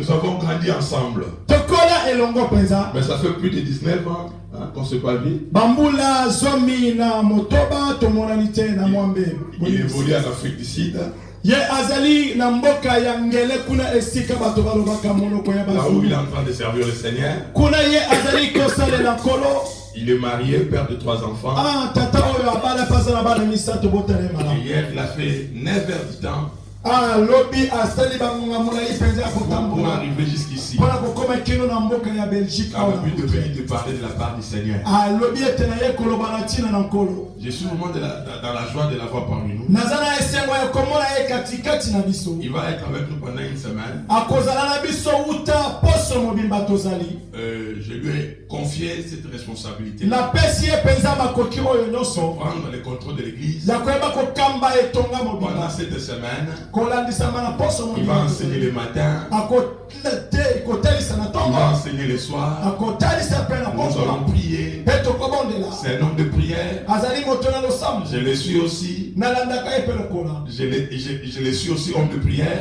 Nous avons grandi ensemble. Mais ça fait plus de 19 ans qu'on se parle. Il évolue en Afrique du Sud. Là où il est en train de servir le Seigneur. Il est marié, père de 3 enfants. Et hier, il a fait 9 heures du temps pour arriver jusqu'ici. Dans le but de venir te parler de la part du Seigneur. Je suis vraiment dans la joie de l'avoir parmi nous. Il va être avec nous pendant une semaine. Je lui ai confié cette responsabilité. Prendre le contrôle de l'église. Pendant cette semaine, il va enseigner le matin. Il va enseigner le soir. Nous allons prier. C'est un homme de prière. Je le suis aussi. Je le suis aussi homme de prière.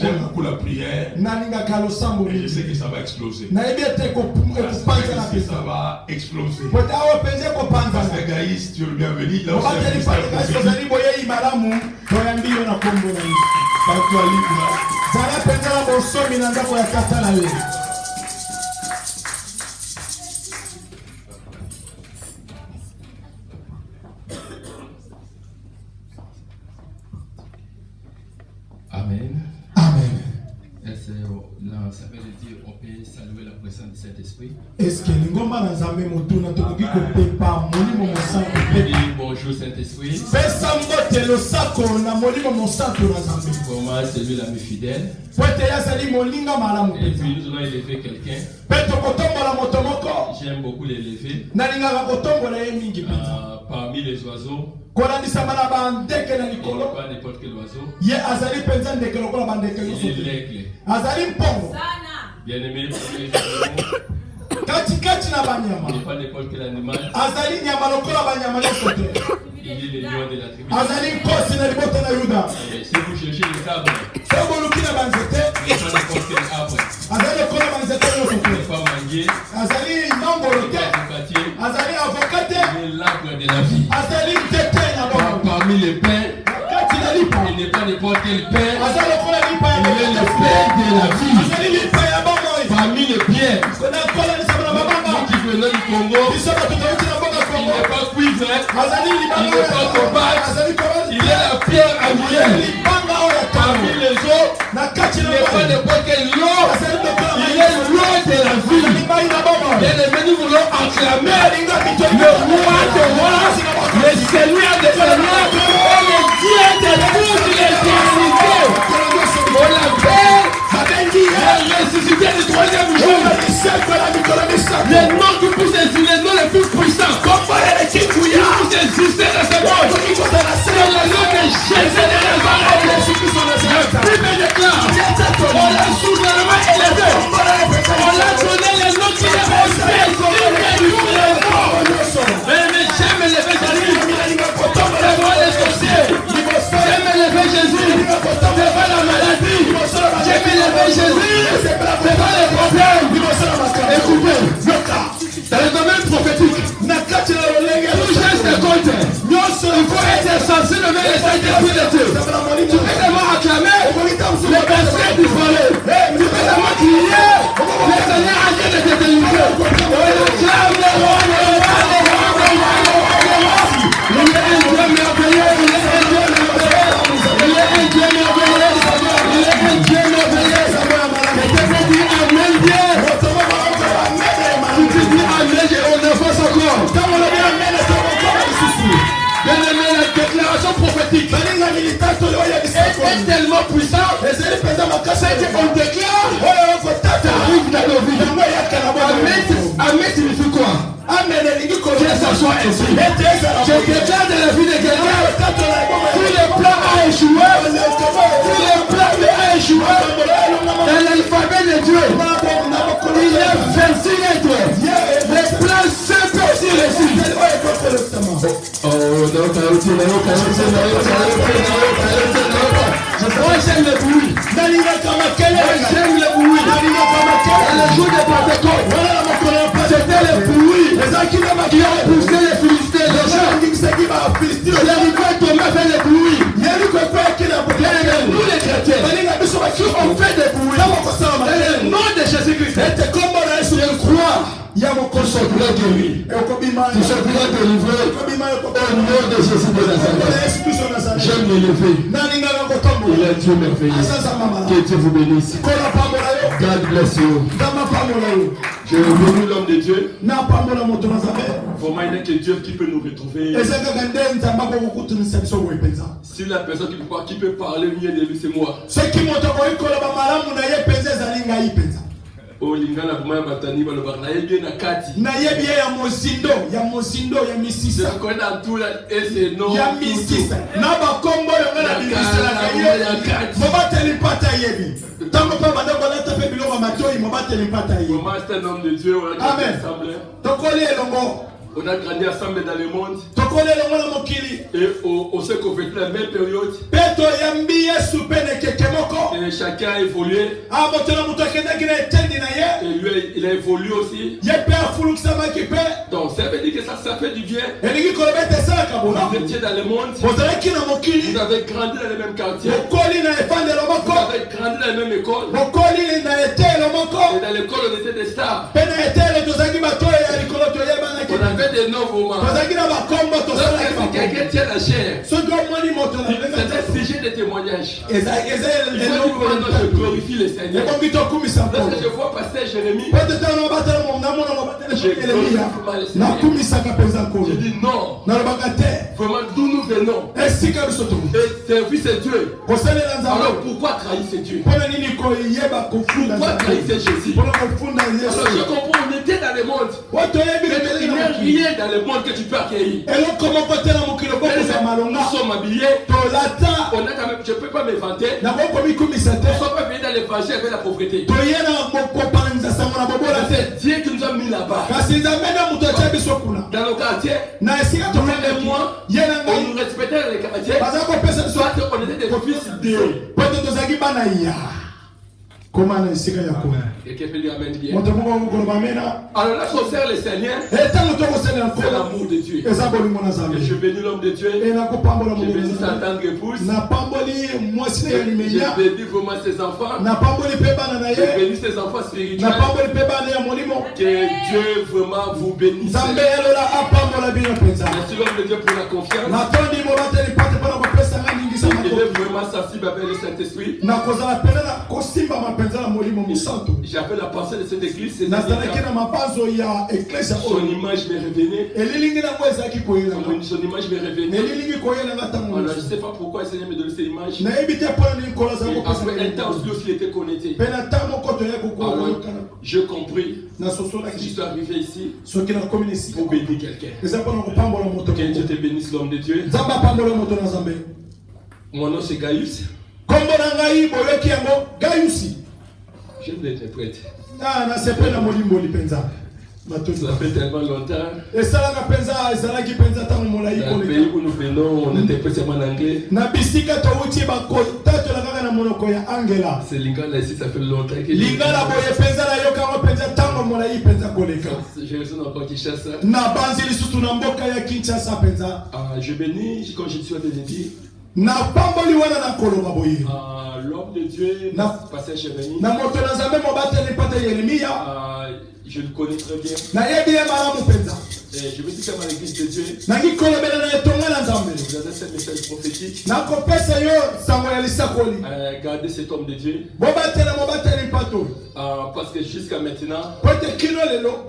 J'aime beaucoup la prière. Et je sais que ça va exploser. Ça va exploser. Pasteur Gaïs, tu es le bienvenu. Là aussi, Amen. Amen. Là, ça veut dire on peut saluer la présence de cet esprit. Est-ce que les gomba dans Zambé Motuna to qui peut pas molimo mon sang bonjour Saint-Esprit. Besambote le sako na molimo mon sang to na Zambé. Comment celui l'ami fidèle. Pote ya sali molinga malamu. Et puis nous allons élever quelqu'un. Peto kotombo la motomoko. J'aime beaucoup l'élever. Na linga ba kotombo la mingi pita. Parmi les oiseaux. Kola ni samana ba ndeke na Il likolo. n'est pas n'importe quel oiseau. Ye azali penza ndeke lokola ba ndeke Il yoso. est l'aigle. Azali mpongo. Bien-aimé, Kati na banyama. il n'est pas n'importe quel animal. Azali nyama lokola banyama yoso te. Il est le lion de la tribu. Azali kosi na libota na Yuda. Si vous cherchez le sabre, Sebo lukina banzete. il n'est pas n'importe quel arbre. Azali kola banzete yoso Il te. n'est pas manguier. Azali nongolo te. Azali avocate. Il est l'arbre de la vie. Azali tete na bomo. Parmi les pains, Kati na lipa. il n'est pas n'importe quel pain. Azali kola lipa. Il est le pain de la vie. Azali lipa ya bomo. Parmi les pierres, Kona kola ni sabana babanga. nous qui venons du Congo, Bisoba tutauti na boga il Kongo. n'est pas cuivre, Azali lipa. il n'est pas cobalt, Azali kola. il est la pierre angulaire. Libanga oya Parmi tamu. les eaux, Na kati il na n'est pas bomo. n'importe quel eau, Azali kola. il est l'eau de la vie. Lipa ina bomo. Bien aimé, nous voulons acclamer le roi des rois, le Seigneur des seigneurs et le Dieu de toute l'éternité. On l'appelle le ressuscité du 3e jour. Le nom qui pousse les noms les plus puissants. Qui pousse exister dans ce monde. C'est le nom de Jésus de Nazareth. La Bible déclare, on l'a souverainement élevé. On l'a donné le nom qui est mais j'aime l'élever Jésus devant les sorciers. J'aime élever Jésus devant la maladie. J'aime élever Jésus devant les problèmes. Écoutez, dans le domaine prophétique, tout geste compte. Il faut être sensible vers les saints de Dieu. Tu peux tellement acclamer les versets du volet. Tu peux tellement crier les Seigneurs à Dieu de te délivrer. On acclame le roi, le roi, le roi, le roi, le roi. Il est un Dieu merveilleux, il est un Dieu merveilleux. Il est un Dieu merveilleux. Il est un Dieu merveilleux. Et tu peux dire Amen Dieu. Tu peux dire Amen Dieu, on avance encore. Bien aimé, la déclaration prophétique est tellement puissante. On déclare, ça arrive dans nos vies. Amen signifie quoi? Que ça soit ainsi. Je déclare de la vie de quelqu'un. Tout le plan a échoué. Tout le plan a échoué. Dans l'alphabet de Dieu, il y a 26 lettres. Les plans simples aussi réussis. Oh, non, moi j'aime le bruit. J'aime le bruit. Dans le jour de Pentecôte, c'était le bruit qui a poussé les Philistins. Les rivières tombaient vers le bruit. Nous les chrétiens, on fait des bruits. Dans le nom de Jésus-Christ, je crois. Tu seras guéri. Tu seras délivré au nom de Jésus de Nazareth. J'aime l'élever. Il est Dieu merveilleux. Que Dieu vous bénisse. God bless you. Je bénis l'homme de Dieu. Vraiment, il n'y a que Dieu qui peut nous retrouver. Si la personne qui peut parler mieux de lui, c'est moi. Oh, lingala kuma batani balo barna yebye na kati. Na yebye ya mosindo, ya misisa. Je connais dans tout là et c'est non. Ya misisa. Na ba kombo yo ngala bibisa la kaye. Mobate li pata yebi. Tango pa bada bala tape biloko matoi mobate li pata yebi. Comment c'est un homme de Dieu, on a ensemble. Tokoli elongo. On a grandi ensemble dans le monde. Tokoli elongo na mokili. Et on s'est vécu la même période. Peto yambi yesu pene kekemoko. Et chacun a évolué. Ah motela muto kenda kina etendi na ye. Et lui il a évolué aussi. Ye pe afulu kusama kipe. Donc ça veut dire que ça fait du bien. Eliki kolobete sala kabona. Vous étiez dans le monde. Vous avez grandi dans le même quartier. Vous avez grandi dans la même école. Et dans l'école on était des stars. On avait des noms vraiment. Lorsque quelqu'un tient la chair, c'est un sujet de témoignage. Je glorifie le Seigneur. Lorsque je vois pasteur Jérémie, je dis non. Vraiment d'où nous venons. Et servir c'est Dieu. Alors pourquoi trahir Dieu? Pourquoi trahir Jésus? Alors je comprends, on était dans le monde. Il n'y a rien dans le monde que tu peux accueillir. Nous sommes habillés. On a quand même, je ne peux pas m'inventer. On ne soit pas venu dans l'évangile avec la pauvreté. C'est Dieu qui nous a mis là-bas. Dans nos quartiers, et moi, on nous respectait dans les quartiers. Soit on était des fils d'eux. Et qui peut dire amen bien. Alors là, on sert le Seigneur. C'est l'amour de Dieu. Et je bénis l'homme de Dieu. Je bénis sa tendre épouse. Je bénis vraiment ses enfants. Je bénis ses enfants spirituels. Que Dieu vraiment vous bénisse. Merci l'homme de Dieu pour la confiance. Il est vraiment sensible avec le Saint-Esprit. J'avais la pensée de cette église. Son image me revenait. Son image me revenait. Alors je ne sais pas pourquoi le Seigneur me donne cette image. Et après un temps aussi il était connecté. Alors je compris. Si je suis arrivé ici pour bénir quelqu'un. Que Dieu te bénisse l'homme de Dieu. Mon nom c'est Gaius. J'aime l'interprète. Ça fait tellement longtemps. Dans le pays où nous venons, on interprète seulement en anglais. C'est Lingala ici, ça fait longtemps que je résonne encore Kinshasa. Je bénis, comme je suis à te dire. L'homme de Dieu, pasteur Jérémie. Je le connais très bien. Et je me dis comme à l'église de Dieu. Vous avez ce message prophétique. Gardez cet homme de Dieu. Parce que jusqu'à maintenant,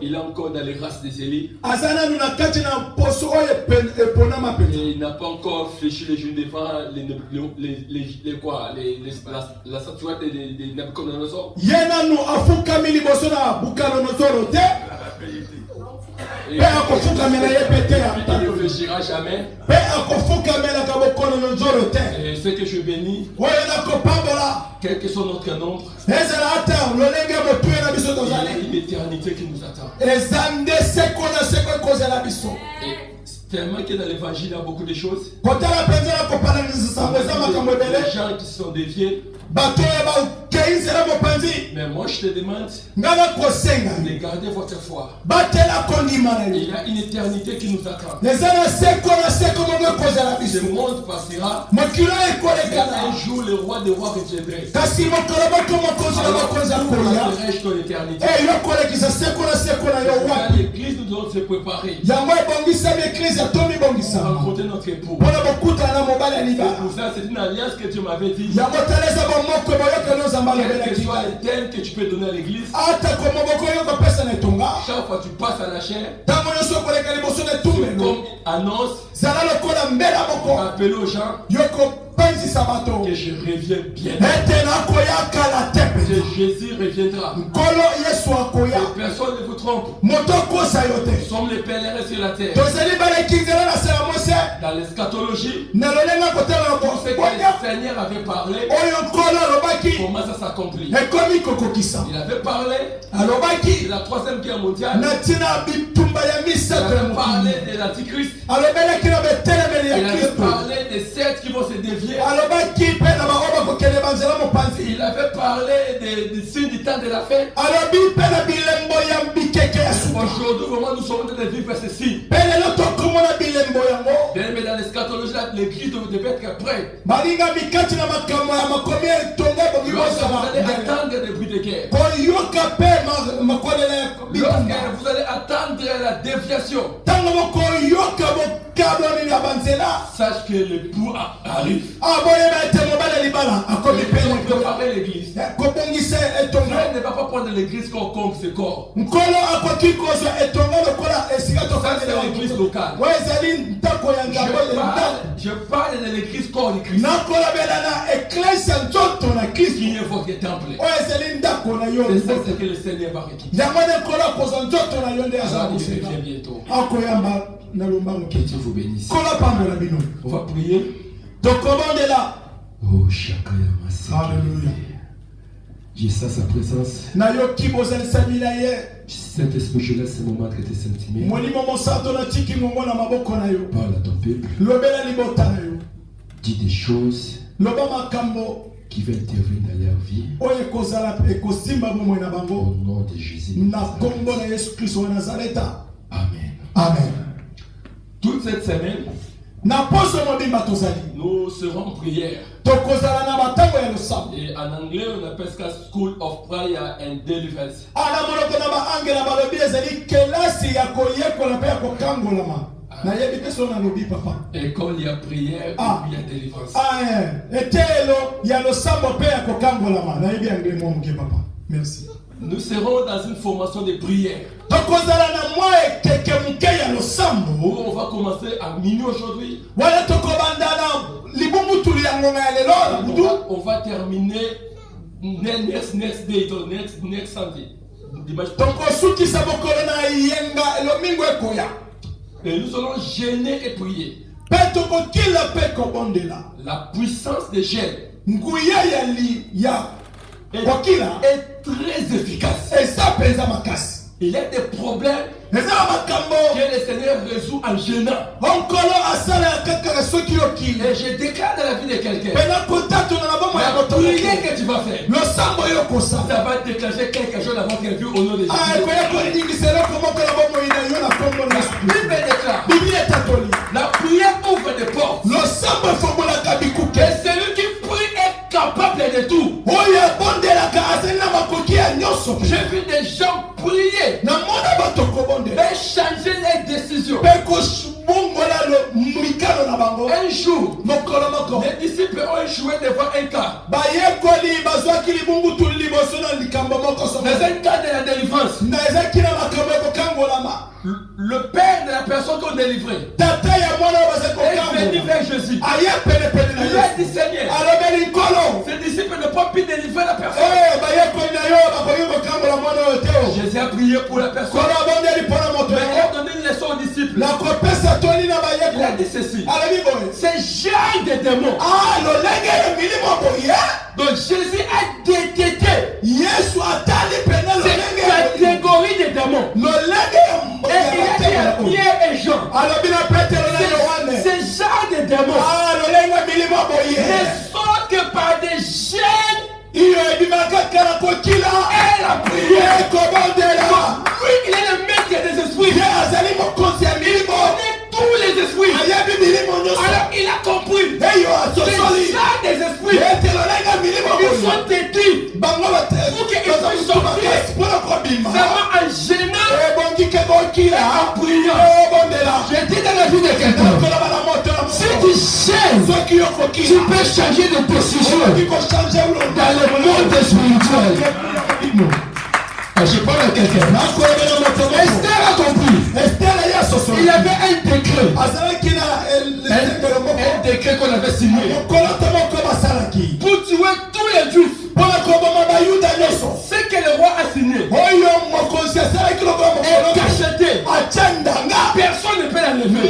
il est encore dans les races des Élis. Et il n'a pas encore fléchi les genoux devant la statuette de Nabucodonosor. Il ne réfléchira jamais. Et ce que je bénis, quel que soit notre nombre, il y a une éternité qui nous attend. Et tellement que dans l'évangile il y a beaucoup de choses. Les gens qui sont déviés, Mais moi je te demande de garder votre foi. Il y a une éternité qui nous attend. Ce monde passera. Un jour le roi des rois reviendrait. Serai-je ton éternité? Dans l'église nous devons se préparer pour rencontrer notre époux. Pour ça c'est une alliance que Dieu m'avait dit. Quel que soit le thème que tu peux donner à l'église, chaque fois que tu passes à la chair, comme annonce, appeler aux gens que je reviens bien, que Jésus reviendra. Et personne ne vous trompe. Nous sommes les pèlerins sur la terre. Dans l'eschatologie, tout ce que le Seigneur avait parlé commence à s'accomplir. Il avait parlé de la 3e guerre mondiale. Il avait parlé de l'Antichrist. Il avait parlé des sectes qui vont se dévier. Il avait parlé des signes du temps de la fin. Aujourd'hui, vraiment, nous sommes en train de vivre ceci. Mais dans l'eschatologie, l'église devait être prête. Lorsque vous allez attendre des bruits de guerre, lorsque vous allez attendre la déviation, sache que l'époux arrive. Préparer l'église. Frère ne va pas prendre l'église comme ce corps. Ça c'est l'église locale. Je parle de l'église corps de Christ. Qui est votre temple. C'est ça que le Seigneur va récupérer. Alors il revient bientôt. Que Dieu vous bénisse. On va prier. Oh, Shakaya Masé. Alléluia. J'ai ça sa présence. Saint-Esprit, je laisse ce moment traiter sentiments. Parle à ton peuple. Dis des choses qui vont intervenir dans leur vie. Au nom de Jésus. Amen. Amen. Toute cette semaine, nous serons en prière. Et en anglais, on appelle ça School of Prayer and Deliverance. Et quand il y a prière, il y a délivrance. Merci. Nous serons dans une formation de prière. Où on va commencer à minuit aujourd'hui. On va terminer next day, next Sunday. Et nous allons gêner et prier. La puissance des gènes est très efficace. Il y a des problèmes que le Seigneur résout en gênant. Et je déclare dans la vie de quelqu'un, la prière que tu vas faire, ça va déclencher quelque chose dans votre vie au nom de Jésus. La Bible déclare, la prière ouvre des portes. Et celui qui prie est capable de tout. J'ai vu des gens prier et changer les décisions. Un jour, les disciples ont échoué devant un cas. Dans un cas de la délivrance, le père de la personne qu'on délivrait est venu vers Jésus. Il a dit Seigneur, ces disciples ne peuvent plus délivrer la personne. Jésus a prié pour la personne. Mais il a donné une leçon aux disciples. Il a dit ceci. C'est genre de démons. Donc Jésus a détecté cette catégorie de démons. Et il a dit à Pierre et Jean, ces genre de démons ne sortent que par des gènes Elle a prié. Lui, il est le maître des esprits. Il connaît tous les esprits. Alors il a compris. Les gens des esprits, ils sont têtus pour qu'ils puissent sortir seulement en gênant et en priant. Je dis dans la vie de quelqu'un, si tu gênes, tu peux changer de décision dans le monde spirituel. Je parle à quelqu'un. Esther a compris. Il avait un décret. Un décret qu'on avait signé pour tuer tous les juifs. Ce que le roi a signé est cacheté. Personne ne peut l'enlever.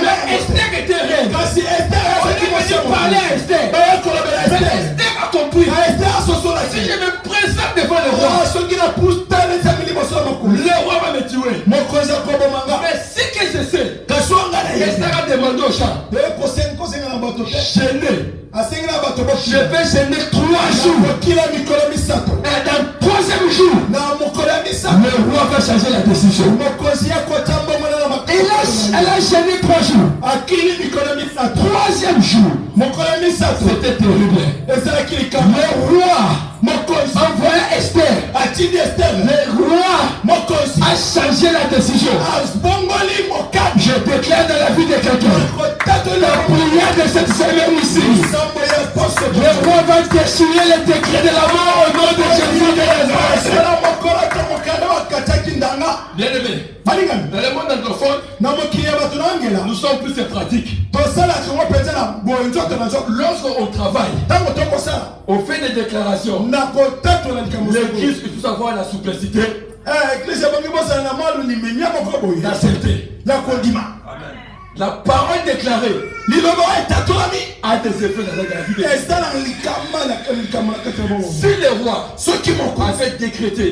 Mais Esther était reine. On est venu parler à Esther. Mais Esther a compris. Si je me présente devant le roi, le roi va me tuer. Mais ce que je sais, Esther a demandé au chat, gêner. Je vais gêner 3 jours. Et dans le 3e jour, le roi va changer la décision. Elle a gêné 3 jours. 3e jour, c'était terrible. Le roi envoya Esther. Le roi a changé la décision. Je déclare dans la vie de quelqu'un, la prière de cette semaine ici, le roi va déchirer le décret de la mort au nom de Jésus de Nazareth. Bien aimé, dans le monde anglophone, nous sommes plus pratiques. Lorsqu'on travaille, on fait des déclarations. L'église, il faut savoir la souplicité, d'accepter. La parole déclarée a des effets dans la vie. Si le roi avait décrété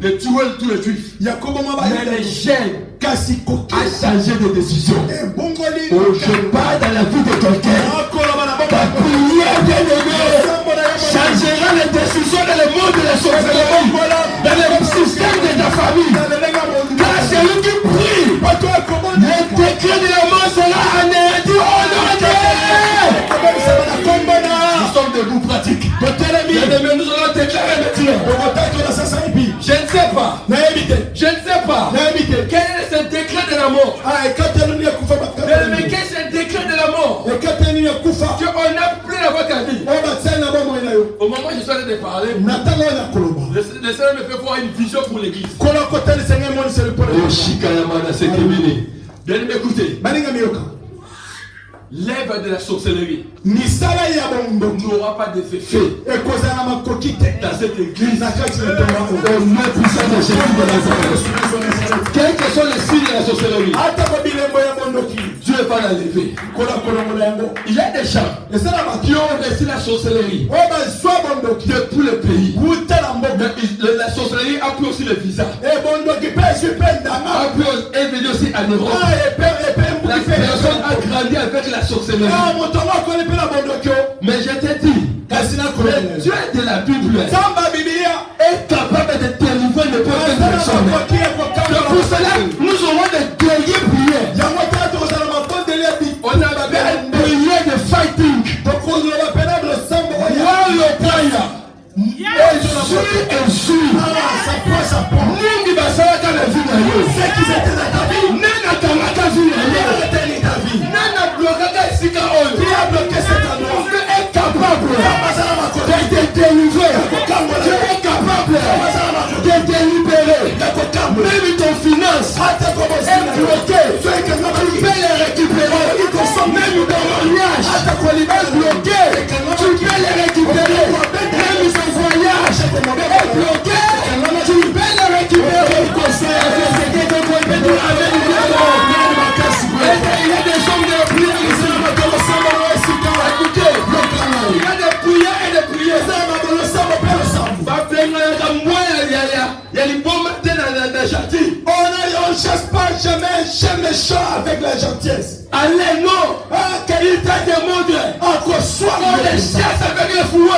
de tuer tous les juifs, mais les gènes a changé de décision. Je parle dans la vie de quelqu'un. Ta prière bien-aimée changera les décisions dans le monde de la sorcellerie, dans le système de ta famille. Car celui qui prie, le décret de la mort sera anéanti au nom de Dieu. Nous sommes debout pratiques. Bien-aimés, nous allons déclarer maintenant. Je ne sais pas. Je ne sais pas. Quel est ce décret de la mort? Mais quel est ce décret de la mort? Qu'on n'a plus la voix qu'à vie. Au moment où je suis en train de parler, le Seigneur me fait voir une vision pour l'église. Bien écoutez, l'œuvre de la sorcellerie n'aura pas d'effet dans cette église. Au nom puissant de Jésus de Nazareth. Quels que sont les signes de la sorcellerie, Dieu va l'enlever. Il y a des gens qui ont reçu la sorcellerie de tous les pays. La sorcellerie a pris aussi le visa. A pris aussi en Europe. La personne a grandi avec la sorcellerie. Mais je te dis, le Dieu de la Bible est capable de délivrer n'importe quelle personne. C'est pour cela nous aurons des guerriers prières. On appelle prière de fighting. Warrior prayer. Même ton finance est bloqué. Tu peux les récupérer. Même ton mariage est bloqué. Tu peux les récupérer. Même ton voyage est bloqué. Tu peux les récupérer. Il y a des hommes de prière qui sont écoutez, il y a des prières et des prières. Il y a les bombes dans la gentille. On ne chasse pas jamais chez les chats avec la gentillesse. Allez, non. Il t'a demandé. On les chasse avec le fouet.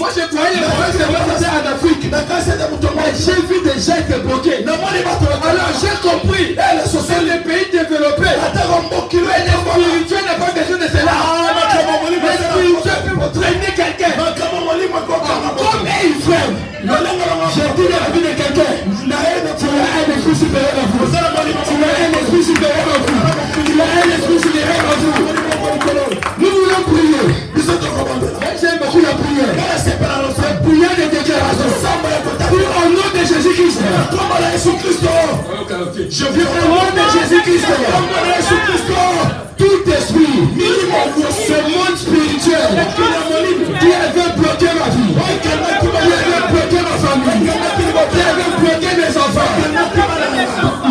Moi, je croyais les problèmes se passaient en Afrique. Mais j'ai vu des gens être bloqués. Alors, j'ai compris. C'est les pays développés. Mais le spirituel n'a pas besoin de cela. Le spirituel peut traîner quelqu'un. Comme il fait. J'ai dit dans la vie de quelqu'un. Tu as un esprit supérieur à vous. Tu as un esprit supérieur à vous. Tu as un esprit supérieur à vous. Nous voulons prier. J'aime beaucoup la prière. La prière de déclaration. Au nom de Jésus-Christ. Je viens au nom de Jésus-Christ. Tout esprit, ce monde spirituel qui avait bloqué ma vie, qui avait bloqué ma famille, qui avait bloqué mes enfants,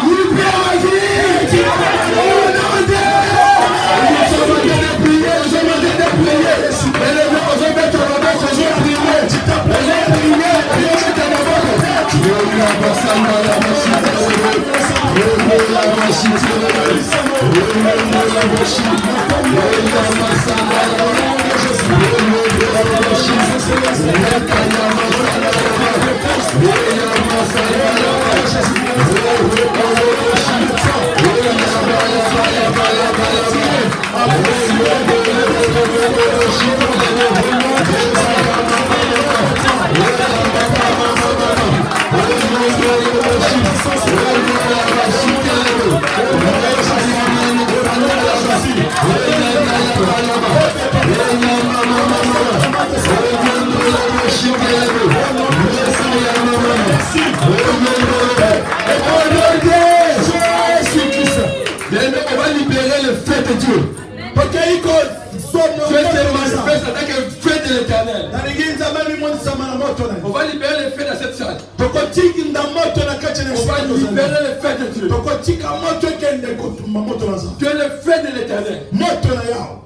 libère ma vie. Au nom de on va libérer le feu de Dieu. Dieu se manifeste avec un feu de l'Éternel. On va libérer le feu dans cette salle. On va libérer le feu de Dieu. Que le feu de l'Éternel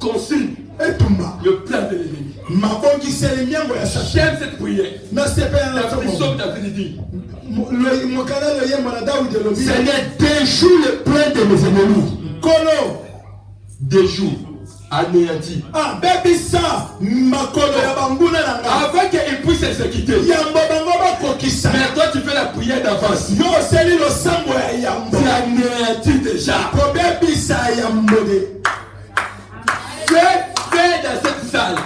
consigne le plan de l'ennemi. J'aime cette prière. La puissance David dit. Seigneur, déjoue le plan de mes ennemis. Déjoue. Anéanti. Avant qu'il puisse s'exécuter. Mais toi tu fais la prière d'avance. Tu anéantis déjà. Fais dans cette salle.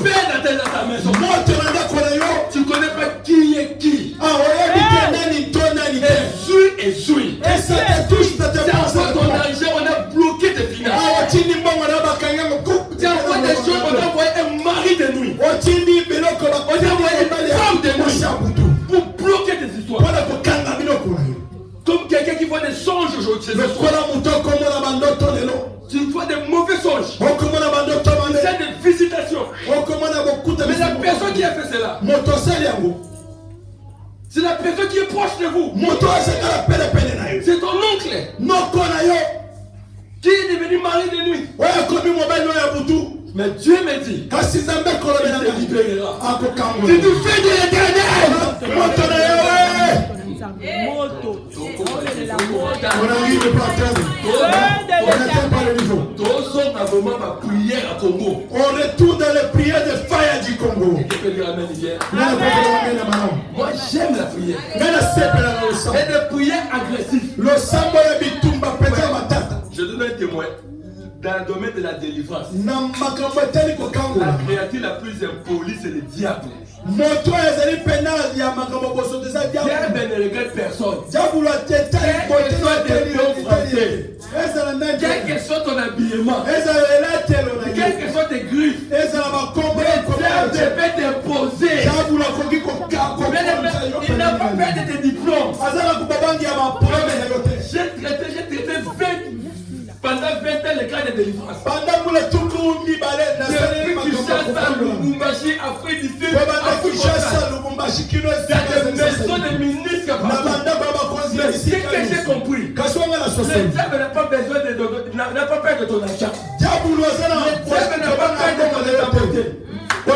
Fais dans ta maison. Tu ne connais pas qui est qui. Et suis. C'est à ton argent, on a bloqué tes finances. Tu as envoyé des choses, on a envoyé un mari de nuit. On a envoyé une femme de nuit pour bloquer tes histoires. Comme quelqu'un qui voit des songes aujourd'hui. Tu vois des mauvais songes. C'est des visitations. Mais la personne qui a fait cela, c'est la personne qui est proche de vous. C'est ton oncle qui est devenu mari de nuit. Mais Dieu me dit, il te libérera. C'est du feu de l'Éternel. On n'arrive pas à terme. On n'atteint pas le niveau. On retourne dans les prières de fire du Congo. Moi j'aime la prière. Et des prières agressives. Je donne un témoin. Dans le domaine de la délivrance, la créature la plus impolie, c'est le diable. Diable ne regrette personne. Quel que soit ton habillement, quel que soit tes griffes, le diable peut t'imposer. Il n'a pas peur de tes diplômes. J'ai traité 20 pendant 20 ans les cas de délivrance. Depuis Kinshasa, Lubumbashi, Afrique du Sud, dans des maisons de ministres. Mais ce que j'ai compris, le diable n'a pas besoin n'a pas peur de ton argent. Le diable n'a pas peur de ton identité. On a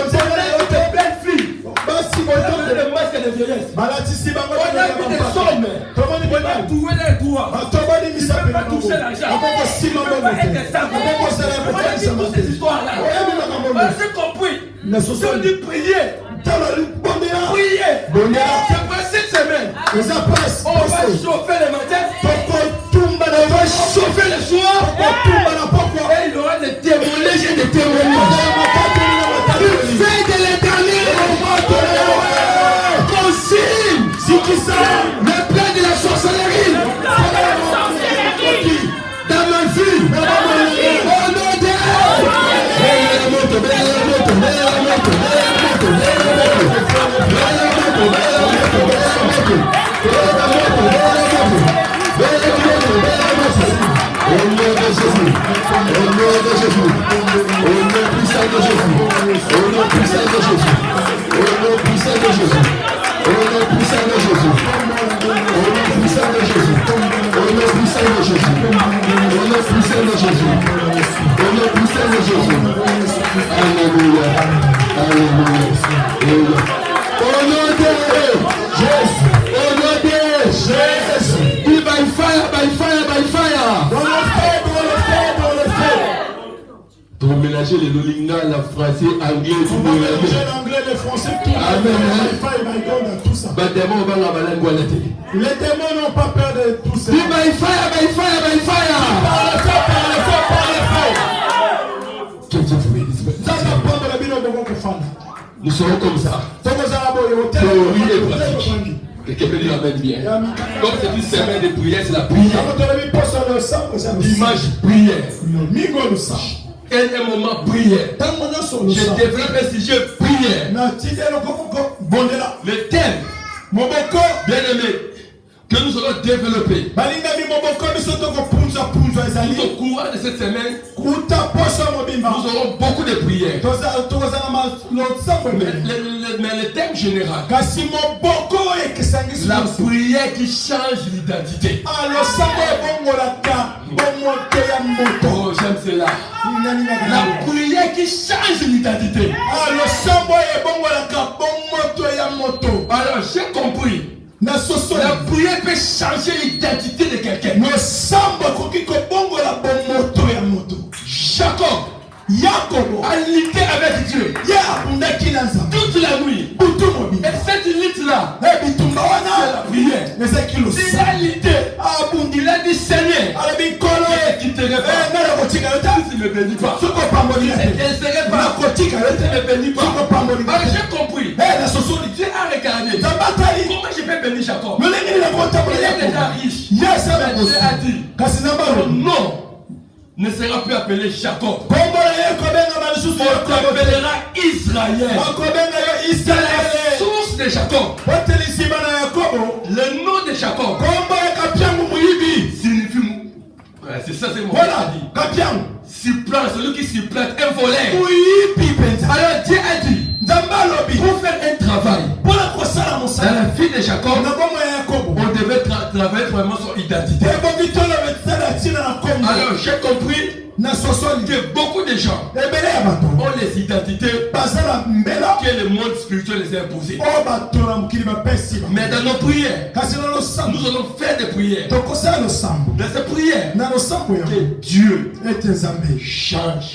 des belles filles. On a des masques de vieillesse. On a vu des sommes. On a trouvé les droits. Il ne peut pas toucher l'argent. Il ne peut pas être stable. On a vu toutes ces histoires-là. On a compris. on dit prier. Prier. C'est pas cette semaine. On va chauffer le matin. On va chauffer le soir. Et il y aura des témoignages et des témoignages. Le fait de l'éternel consigne le plan de la sorcellerie dans ma vie. Au nom de Pour mélanger les Lolinga, la français, anglais, tout l'anglais, le français, tout. Amen. Tout ça. Les démons n'ont pas peur de tout ça. By fire. Nous serons comme ça. Théorie et pratique. Quelqu'un peut dire amen bien. Comme c'est une semaine de prière, c'est la prière. Dimanche, prière. Et un moment prière. Je développe un sujet prière. Le thème, bien aimé, que nous allons développer tout au cours de cette semaine, nous aurons beaucoup de prières. Mais le thème général, la prière qui change l'identité. Oh, j'aime cela. La prière qui change l'identité. Alors, j'ai compris. La prière peut changer l'identité de quelqu'un. Jacob a lutté avec Dieu toute la nuit. Et cette lutte-là, c'est la prière. Il a lutté. Il a dit Seigneur, je ne quitterai pas. Tu ne me bénis pas. Je ne laisserai pas. Tu ne me bénis pas. Alors j'ai compris. Dieu a regardé. Comment je peux bénir Jacob? Il est déjà riche. Mais Dieu a dit, non, ne sera plus appelé Jacob. On t'appellera Israël. C'est la source de Jacob. Le nom de Jacob signifie. C'est ça, c'est mon dit. Supplant, celui qui supplante un voleur. Alors Dieu a dit, pour faire un travail dans la vie de Jacob, on devait travailler vraiment son identité. Alors j'ai compris que beaucoup de gens ont les identités que le monde spirituel les a imposées. Mais dans nos prières, nous allons faire des prières. Dans ces prières, que Dieu change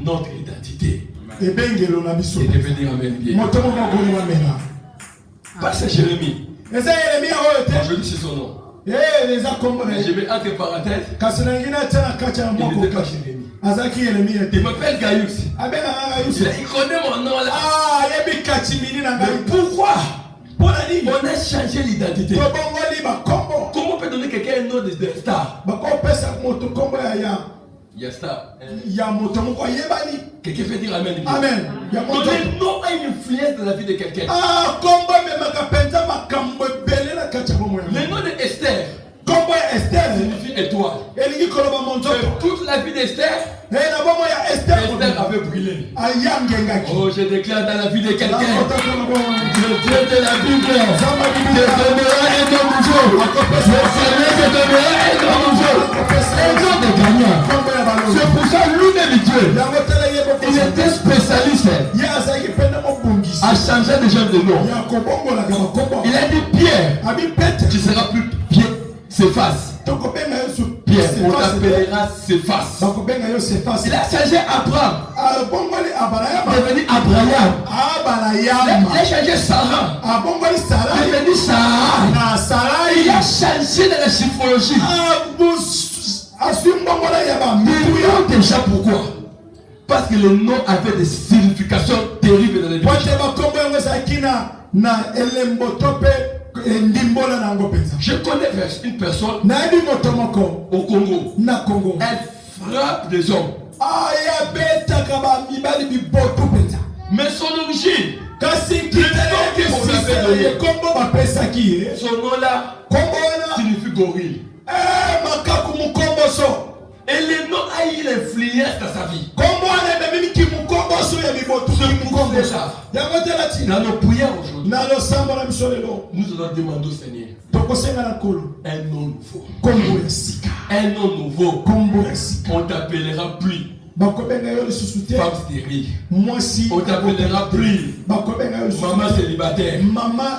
notre identité. Et devenir amen bien. Parce que Jérémie, aujourd'hui c'est son nom. Je mets entre parenthèses, il n'était pas Jérémie. Il m'appelle Gaius. Il connaît mon nom là. Mais pourquoi on a changé l'identité? Comment on peut donner quelqu'un un nom de star? Il y a star. Quelqu'un peut dire amen. Amen. Donner nom a une influence dans la vie de quelqu'un. Le nom de Esther signifie étoile. Toute la vie d'Esther, Esther avait brûlé. Oh, je déclare dans la vie de quelqu'un, le Dieu de la Bible te donnera un nom nouveau. Le Seigneur te donnera un nom nouveau. Un nom de gagnant. C'est pour ça l'une de Dieu, il était spécialiste à changer de genre de nom. Il a dit Pierre, tu seras plus Pierre, Céphas. Pierre, on t'appellera Céphas. Il a changé Abraham. devenu Abraham. Il a changé Sarah. Devenu Sarah. Il a changé de la symbologie. Déjà pourquoi? Parce que le nom avait des significations terribles dans les vies. Je connais une personne au Congo. Elle frappe des hommes. Mais son origine, son nom là signifie gorille. Et le nom a eu l'influence dans sa vie. Dans nos prières aujourd'hui, nous allons demander au Seigneur un nom nouveau. Un nom nouveau. On t'appellera plus femme stérile. On t'appellera plus maman célibataire.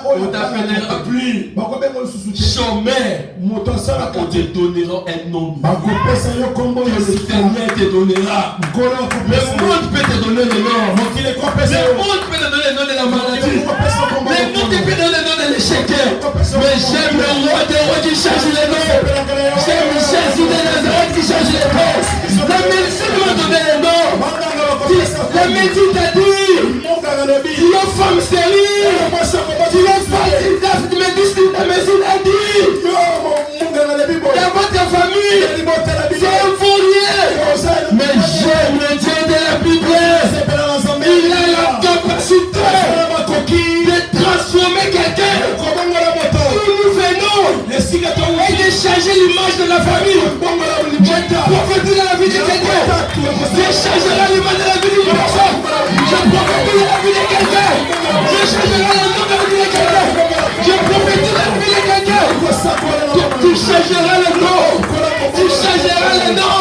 On t'appellera plus chômeur. On te donnera un nom nouveau. Le Seigneur te donnera. Le monde peut te donner le nom. Le monde peut te donner le nom de la maladie. Le monde peut te donner le nom de l'échec. Mais j'aime le roi des rois qui change les noms. J'aime Jésus de Nazareth qui change les noms. La médecine m'a donné les noms. La médecine t'a dit tu es femme stérile. Tu es femme de médecine. La médecine a dit dans votre famille c'est un fourrier. Mais j'aime le Dieu de la Bible. Il a la capacité de transformer quelqu'un. Nous venons et de changer l'image de la famille. Je prophétise dans la vie de quelqu'un. Je changerai l'image de la vie d'une personne. Je prophétise dans la vie de quelqu'un. Je changerai le nom de la vie de quelqu'un. Je prophétise dans la vie de quelqu'un. Tu changeras le nom. Tu changeras le nom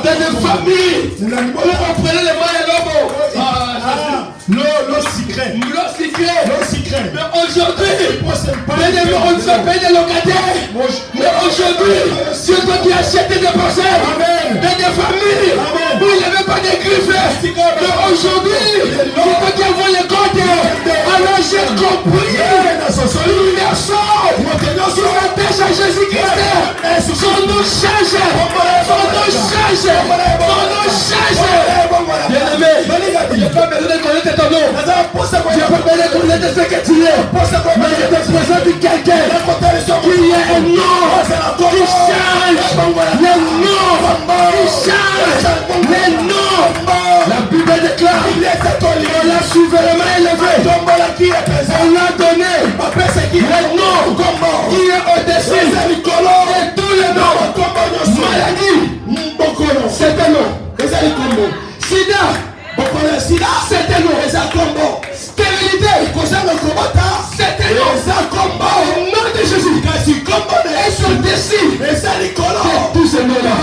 de la famille. Vous comprenez le mal et l'homme. Le secret. Mais aujourd'hui, on ne fait pas des locataires. Mais aujourd'hui, c'est toi qui achètes des personnes, des familles où il n'y avait pas de griffes. Mais aujourd'hui, c'est toi qui envoie les comptes. Alors j'ai compris. Une personne qui s'attache à Jésus-Christ. Son nom change. Son nom change. Son nom change. Bien-aimé, il n'y a pas besoin de connaître ton nom. Tu n'as pas besoin de connaître ce que tu es. Mais je te présente quelqu'un qui a un nom qui change. Le nom qui change. Le nom. La Bible déclare on l'a souverainement élevé. On l'a donné le nom qui est au-dessus de tous les noms. Maladie, c'est un nom. Sida, c'est un nom. Stérilité, c'est un nom. Au nom de Jésus, et son dessus de tous ces noms-là.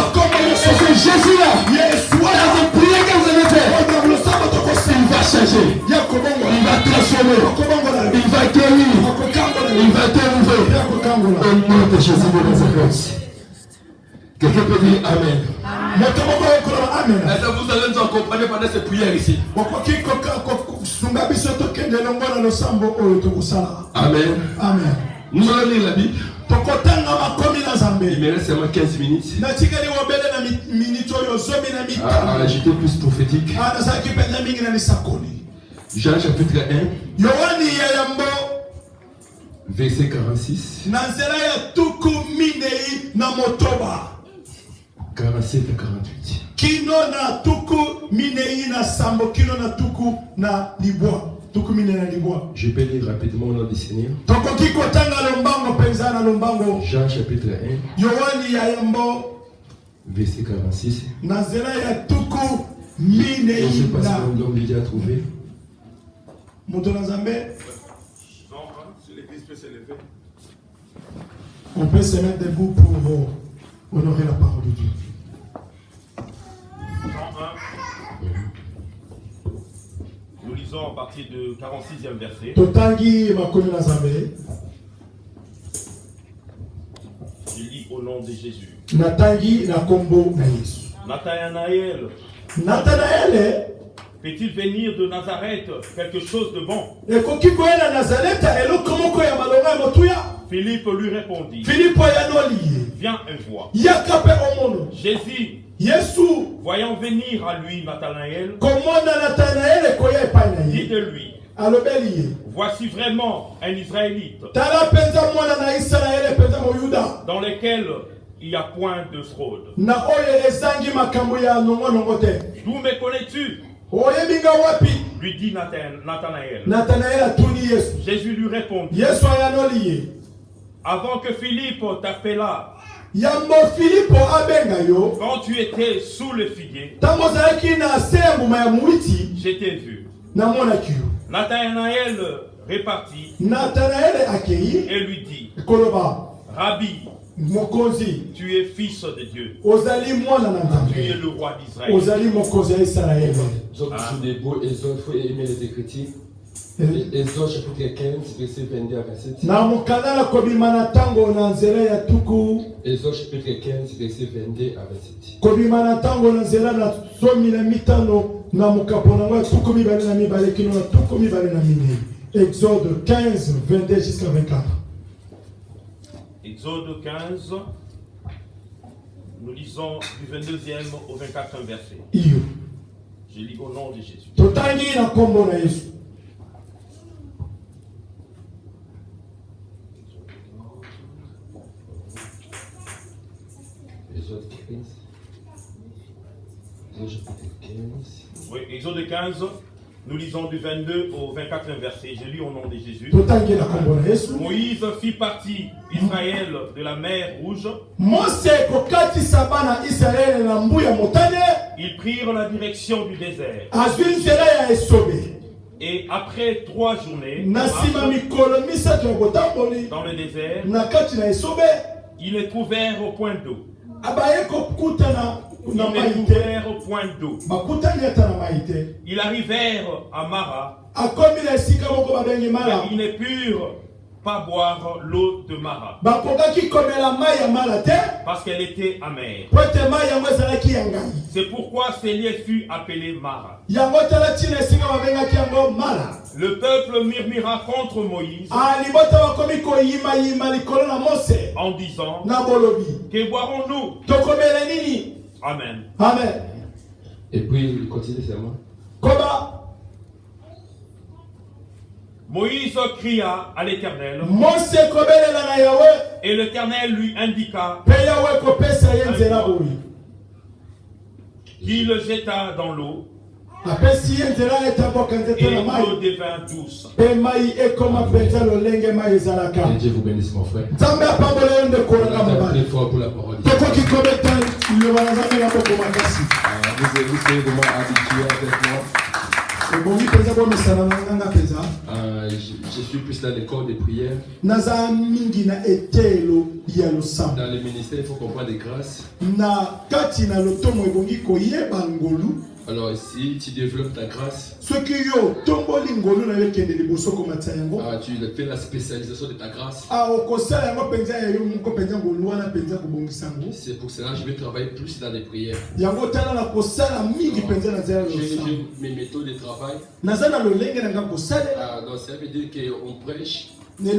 C'est Jésus-là. Dans une prière que vous avez fait, il va changer. Il va transformer. Il va guérir. Il va délivrer. Au nom de Jésus de Nazareth. Quelqu'un peut dire Amen. Est-ce que vous allez nous accompagner pendant cette prière ici? Amen. Amen. Nous allons lire la Bible. Il me reste seulement 15 minutes. J'étais plus prophétique. Jean chapitre 1. Verset 46. 47 à 48. Kino na tuku minei na sambo kino na tuku na libwa. Tuku mine na libwa. Je peux lire rapidement au nom du Seigneur. Toko kiko tanga lombango penza na lombango. Jean chapitre 1. Yohani ya yambo. Verset 46. Nazela ya tuku minei na. Je sais pas si l'homme déjà trouvé. Moto Zambé. On peut se mettre debout pour honorer la parole de Dieu. Nous lisons à partir du 46e verset. Totangi makomi na Zambé. Je lis au nom de Jésus. Natangi na kombo na Yesu. Nathanaël. Nathanaël peut-il venir de Nazareth quelque chose de bon? Philippe lui répondit, viens et vois. Jésus, voyant venir à lui Nathanaël, dit de lui, voici vraiment un Israélite dans lequel il n'y a point de fraude. D'où me connais-tu? Lui dit Nathanaël. Jésus lui répondit, avant que Philippe t'appela, quand tu étais sous le figuier, je t'ai vu. Nathanaël repartit et lui dit, Rabbi, tu es fils de Dieu. Tu es le roi d'Israël. Il faut aimer les Écritures. Exode chapitre 15, verset 22 à 27. Exode chapitre 15, verset 22 à 27. Exode 15, 22 jusqu'à 24. Exode 15, nous lisons du 22e au 24e verset. Je lis au nom de Jésus. Exode 15. Oui, Exode 15, nous lisons du 22 au 24e verset. Je lis au nom de Jésus. Moïse fit partie Israël de la mer Rouge. Ils prirent la direction du désert. Et après 3 journées dans le désert, ils les trouvèrent au point d'eau. Ils arrivèrent à Mara. Ils ne purent pas boire l'eau de Mara parce qu'elle était amère. C'est pourquoi ce lieu fut appelé Mara. Le peuple murmura contre Moïse en disant, que boirons-nous? Amen. Et puis il continue seulement. Moïse cria à l'Éternel et l'Éternel lui indiqua qu'il le jeta dans l'eau et l'eau devint douce. Que Dieu vous bénisse mon frère. Très fort pour la parole. Vous serez vraiment habitué avec moi. Je suis plus dans le corps de prière. Dans le ministère, il faut comprendre des grâces. Alors si tu développes ta grâce, tu fais la spécialisation de ta grâce. C'est pour cela que je vais travailler plus dans les prières. J'ai mes méthodes de travail. Donc ça veut dire qu'on prêche. Nous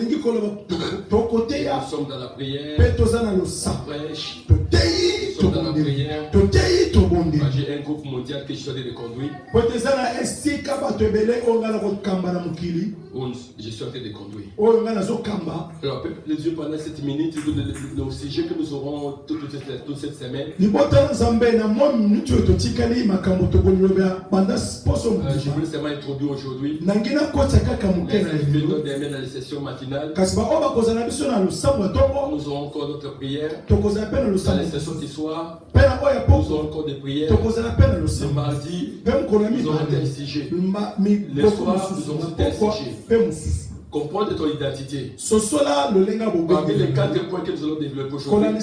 sommes dans la prière. On prêche. Nous sommes dans la prière. J'ai un groupe mondial que je suis en train de conduire. Je suis en train de conduire. Alors, peuple de Dieu, pendant cette minute, le sujet que nous aurons toute cette semaine, je voulais seulement introduire aujourd'hui. Je vais dans la session matinale. Nous aurons encore notre prière. Dans les sessions du soir, nous aurons encore des prières. Le mardi, nous aurons un sujet. Le soir, nous aurons un sujet. Comprendre ton identité. Parmi les 4 points que nous allons développer aujourd'hui,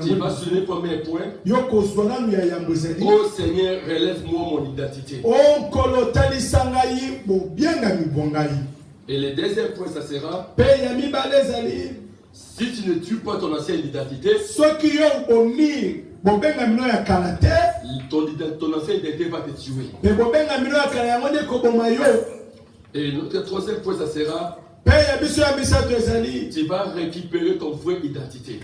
tu vas sur le premier point. Oh Seigneur, relève-moi mon identité. Et le deuxième point, ça sera Si tu ne tues pas ton ancienne identité, ton ancienne identité va te tuer. Et notre troisième point, ça sera: tu vas récupérer ton vraie identité.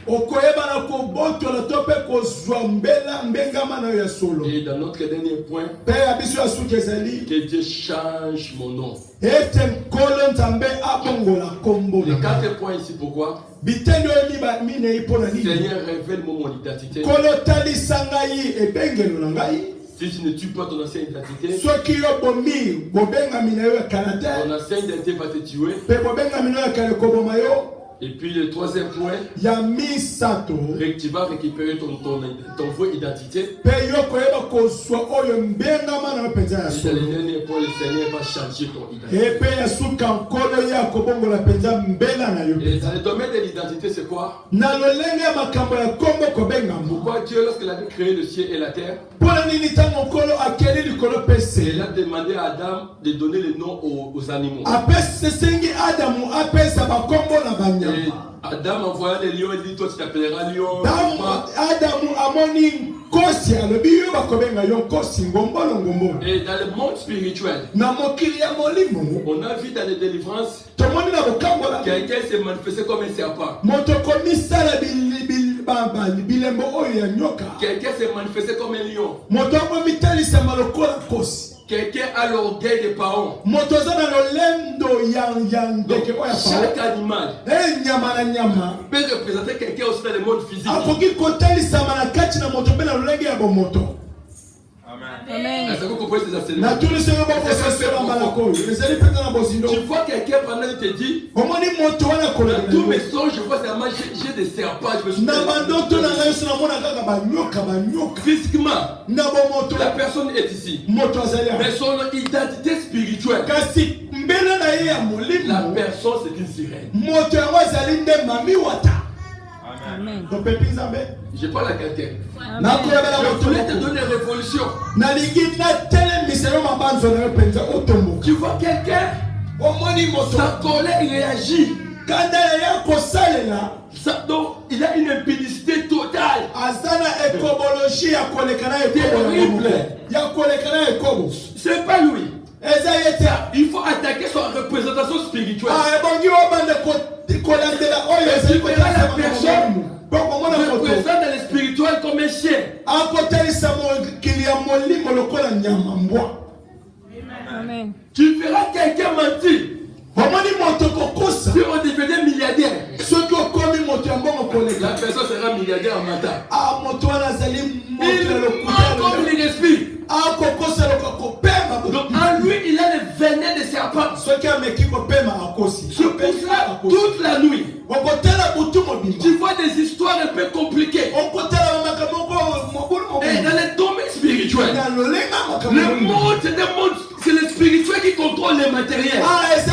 Et dans notre dernier point, que Dieu change mon nom. Les 4 points ici, pourquoi? Seigneur, révèle-moi mon identité. Si tu ne tues pas ton ancienne identité, ton ancienne identité va te tuer. Et puis le troisième point, tu vas récupérer ton vraie identité. Et dans le dernier point, le Seigneur va changer ton identité. Et dans le domaine de l'identité, c'est quoi? Pourquoi Dieu, lorsqu'il avait créé le ciel et la terre, il a demandé à Adam de donner les noms aux animaux. Et Adam envoya les lions et dit: toi tu t'appelleras lion. Et dans le monde spirituel, on a vu dans les délivrances, quelqu'un s'est manifesté comme un serpent. Quelqu'un s'est manifesté comme un lion. Quelqu'un a l'orgueil des parents. Donc, chaque animal peut représenter quelqu'un aussi dans le monde physique. Amen. Est-ce que vous comprenez ces enseignements? Tu vois quelqu'un pendant qu'il te dit: tous mes songes, je vois seulement j'ai des serpents. Je me suis physiquement, la personne est ici. Mais son identité spirituelle, la personne c'est une sirène. Amen. Je parle à quelqu'un. Je voulais te donner une révolution. Tu vois quelqu'un, sa colère réagit. Donc il a une impudicité totale. Terrible. C'est pas lui. Il faut attaquer son représentation spirituelle. Tu verras la personne représente dans le spirituel comme un chien. Amen. Tu verras quelqu'un mentir. Si on devenait milliardaire, la personne sera milliardaire en matin. Il comme il respire. Donc en lui, il a le venin de serpent. C'est pour cela, toute la nuit, tu vois des histoires un peu compliquées. Et dans le domaine spirituel, le monde, c'est un monde, c'est le spirituel qui contrôle le matériel. Est-ce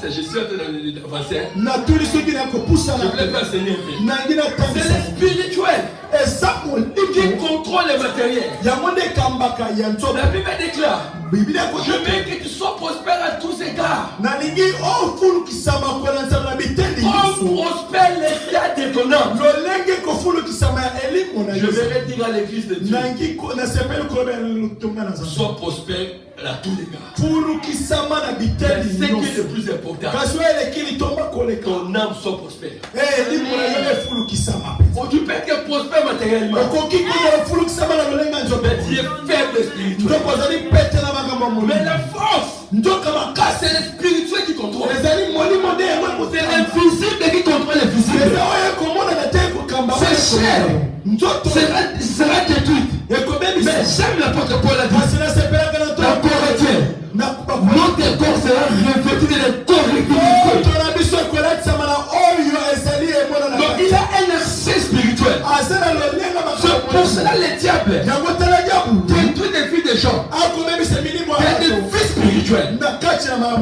que je suis en train d'avancer? Je voulais pas enseigner un peu. C'est le spirituel qui contrôle le matériel. La Bible déclare: je veux que tu sois prospère à tous égards. Comme prospère l'état de ton âme. Je vais dire à l'église de Dieu: sois prospère à tous égards. C'est ce qui est le plus important. Ton âme soit prospère. Tu peux être prospère matériellement, mais tu es faible spirituellement. Mais la force, c'est le spirituel qui contrôle. C'est l'invisible qui contrôle le visible. C'est cher, sera détruite. Mais j'aime l'apôtre Paul a dit dans Corinthiens, notre corps sera revêtu de l'incorruptibilité. Donc il a un accès spirituel. C'est pour cela le diable détruit des vies des gens. Il y a des vies spirituelles.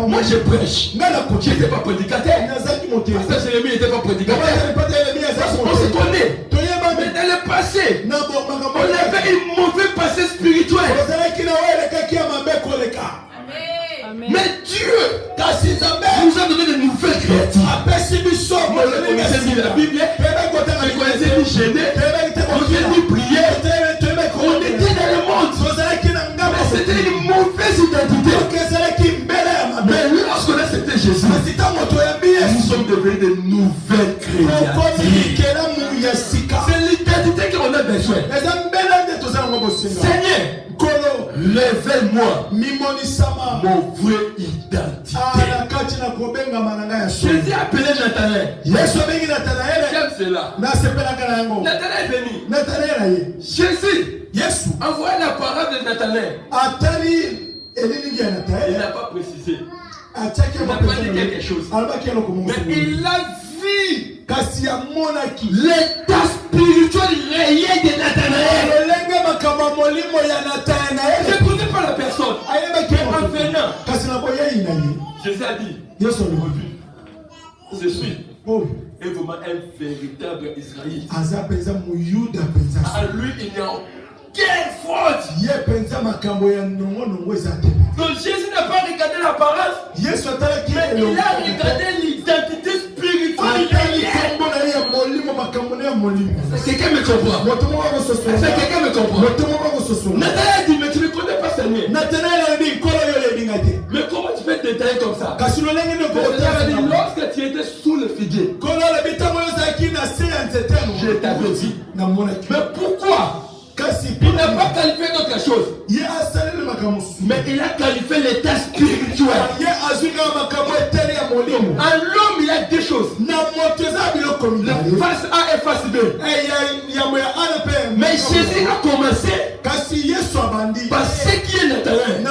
Moi je prêche. Je n'étais pas prédicateur. Pasteur Jérémie n'était pas prédicateur. On se connaît. Mais dans le passé, on avait une mauvaise passé spirituel. Mais Dieu nous a donné la Bible, je connaissais ni gêner, on vient ni prier, on était dans le monde. Mais c'était une mauvaise identité. Mais lorsqu'on a accepté Jésus, nous sommes devenus de nouvelles créatures. C'est l'identité qu'on a besoin. Seigneur, révèle-moi mon vraie identité. Jésus a appelé Nathanaël. J'aime cela. Nathanaël est venu. Jésus envoie la parole de Nathanaël. Il n'a pas précisé. Il n'a pas dit quelque chose. Mais il a vu l'état spirituel réel de Nathanaël. Je ne connais pas la personne. Mais en venant, Jésus a dit, je suis et vraiment un véritable Israélite. À lui, il n'y a aucune faute. Donc Jésus n'a pas regardé l'apparence, mais il a regardé l'identité spirituelle. Quelqu'un me comprend? Quelqu'un me comprend? Nathanaël dit, mais tu ne connais pas Seigneur. Mais comment tu peux te détailler comme ça? Lorsque tu étais sous le figuier, je t'avais dit. Mais pourquoi? Il n'a pas qualifié d'autre chose. Mais il a qualifié l'état spirituel. En l'homme, il y a deux choses. Le face A et face B. Mais Jésus a commencé par ce qui est Nathanaël.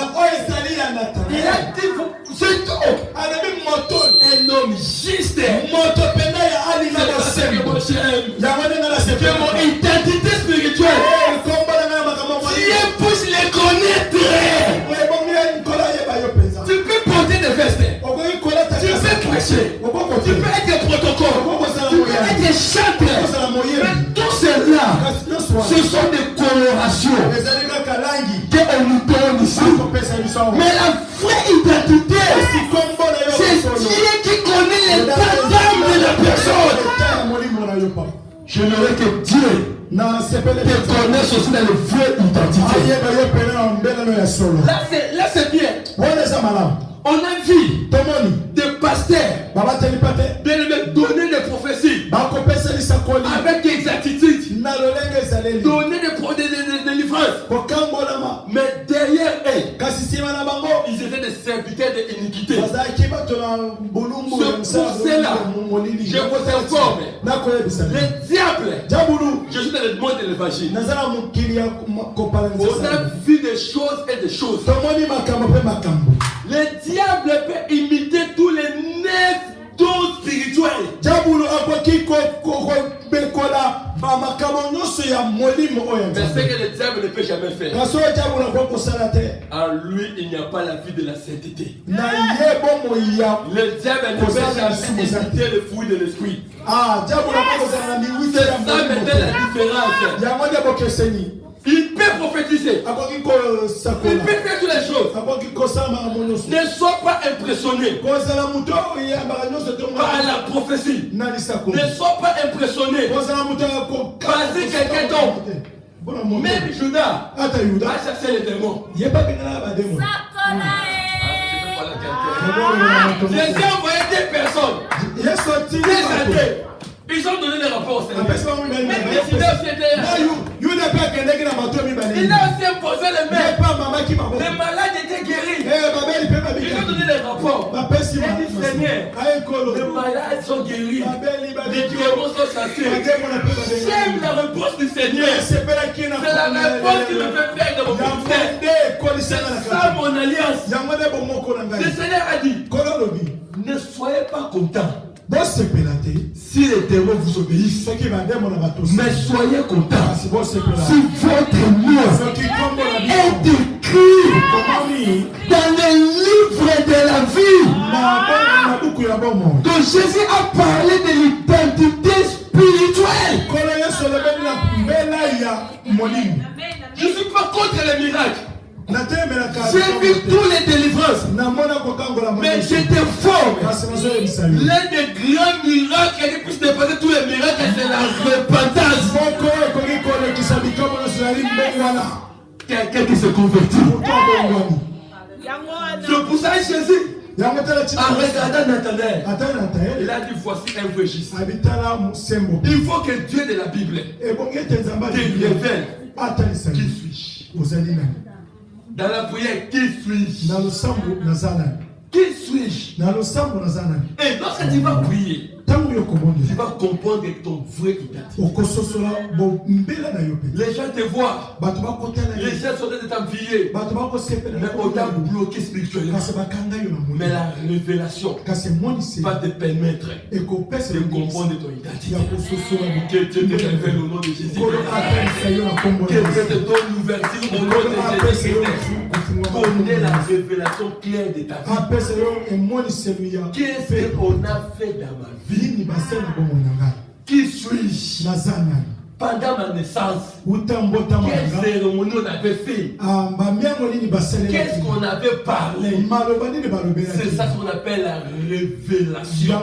Il a dit, c'est tout. Un homme juste. C'est mon identité spirituelle. Dieu puisse les connaître. Tu peux porter des vestes. Tu peux prêcher. Tu peux être des protocoles. Tu peux être des chantres. Mais tout cela, ce sont des colorations qu'on nous donne ici. Mais la vraie identité, c'est Dieu qui connaît l'état d'âme de la personne. J'aimerais que Dieu te connaisse aussi dans la vraie identité. Là c'est bien. On a vu des pasteurs donner des prophéties avec exactitude, donner des délivrances. Mais derrière eux, ils étaient des serviteurs de l'iniquité. C'est pour cela, je vous informe, le diable, je suis dans le monde de l'évangile. On a vu des choses et des choses. Le diable peut imiter tous les 9 dons spirituels. Mais ce que le diable ne peut jamais faire, en lui il n'y a pas la vie de la sainteté. Le diable ne peut jamais imiter le fruit de l'esprit. C'est ça maintenant la différence. Il peut prophétiser. Il peut faire toutes les choses. Ne sois pas impressionné par la prophétie. Ne sois pas impressionné par si quelqu'un tombe. Même Judas a chassé les démons. Jésus a envoyé des personnes. Des années. Ils ont donné les rapports au Seigneur. Même les Sidéens aussi étaient là. Il a aussi imposé les mains. Les malades étaient guéris. Ils ont donné les rapports. Il a dit Seigneur, les malades sont guéris. Les démons sont chassés. J'aime la réponse du Seigneur. C'est la réponse qu'il me fait faire dans mon ministère. C'est ça mon alliance. Le Seigneur a dit, ne soyez pas contents si les démons vous obéissent, mais soyez contents si votre nom est écrit dans les livres de la vie. Donc Jésus a parlé de l'identité spirituelle. Je ne suis pas contre les miracles. J'ai vu tous les délivrances. chose. Mais je te forme. L'un des grands miracles qui puisse dépasser tous les miracles, c'est la repentance. Quelqu'un qui se convertit. C'est pour ça Jésus, en regardant Nathanaël, il a dit voici un vrai Jésus. Il faut que Dieu de la Bible te révèle qui suis-je. Dans la prière, qui suis-je? Qui suis-je? Et lorsque tu vas prier, tu vas comprendre ton vrai identité. Les gens te voient. Les gens sont en train de t'envier. Mais on t'a bloqué spirituellement. Mais la révélation va te permettre de comprendre ton identité. Que Dieu te révèle au nom de Jésus. Que Dieu te donne l'ouverture au nom de Jésus. Connais la révélation claire de ta vie. Qu'est-ce qu'on a fait dans ma vie? Qui suis-je? Pendant ma naissance, quelle cérémonie on avait fait? Qu'est-ce qu'on avait parlé? C'est ça qu'on appelle la révélation.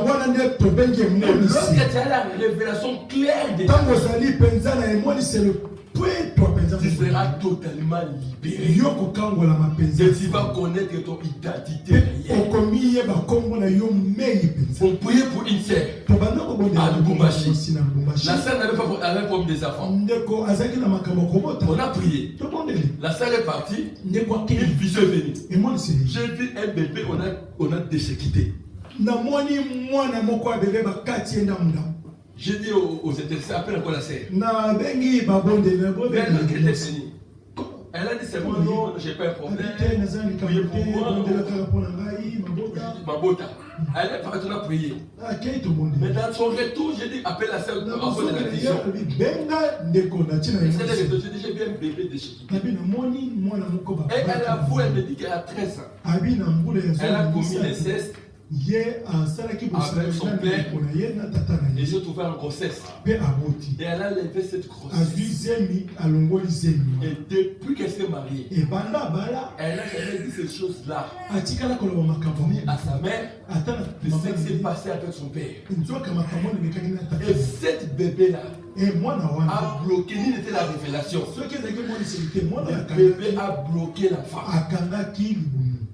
Et lorsque tu as la révélation claire de ta vie, tu seras totalement libéré. Et tu vas connaître ton identité réelle. On priait pour une sœur à Lubumbashi. La sœur n'avait pas un problème des enfants. On a prié. La sœur est partie. Une vision est venue. J'ai vu un bébé, on a déchiqueté. J'ai dit aux intéressés, appelle encore la sœur. Elle a dit seulement non, j'ai pas un problème. Priez pour moi. Mabota. Elle est partie, on a prié. Mais dans son retour, j'ai dit appelle la sœur avant de la vision. J'ai vu un bébé de chez qui. Et elle avoue, elle me dit qu'elle a 13 ans. Elle a commis l'inceste avec son père et se trouvait en grossesse. Et elle a levé cette grossesse. Et depuis qu'elle s'est mariée, elle a jamais dit ces choses-là à sa mère de ce qui s'est passé avec son père. Et cette bébé-là a bloqué, il était la révélation. Le bébé a bloqué la femme.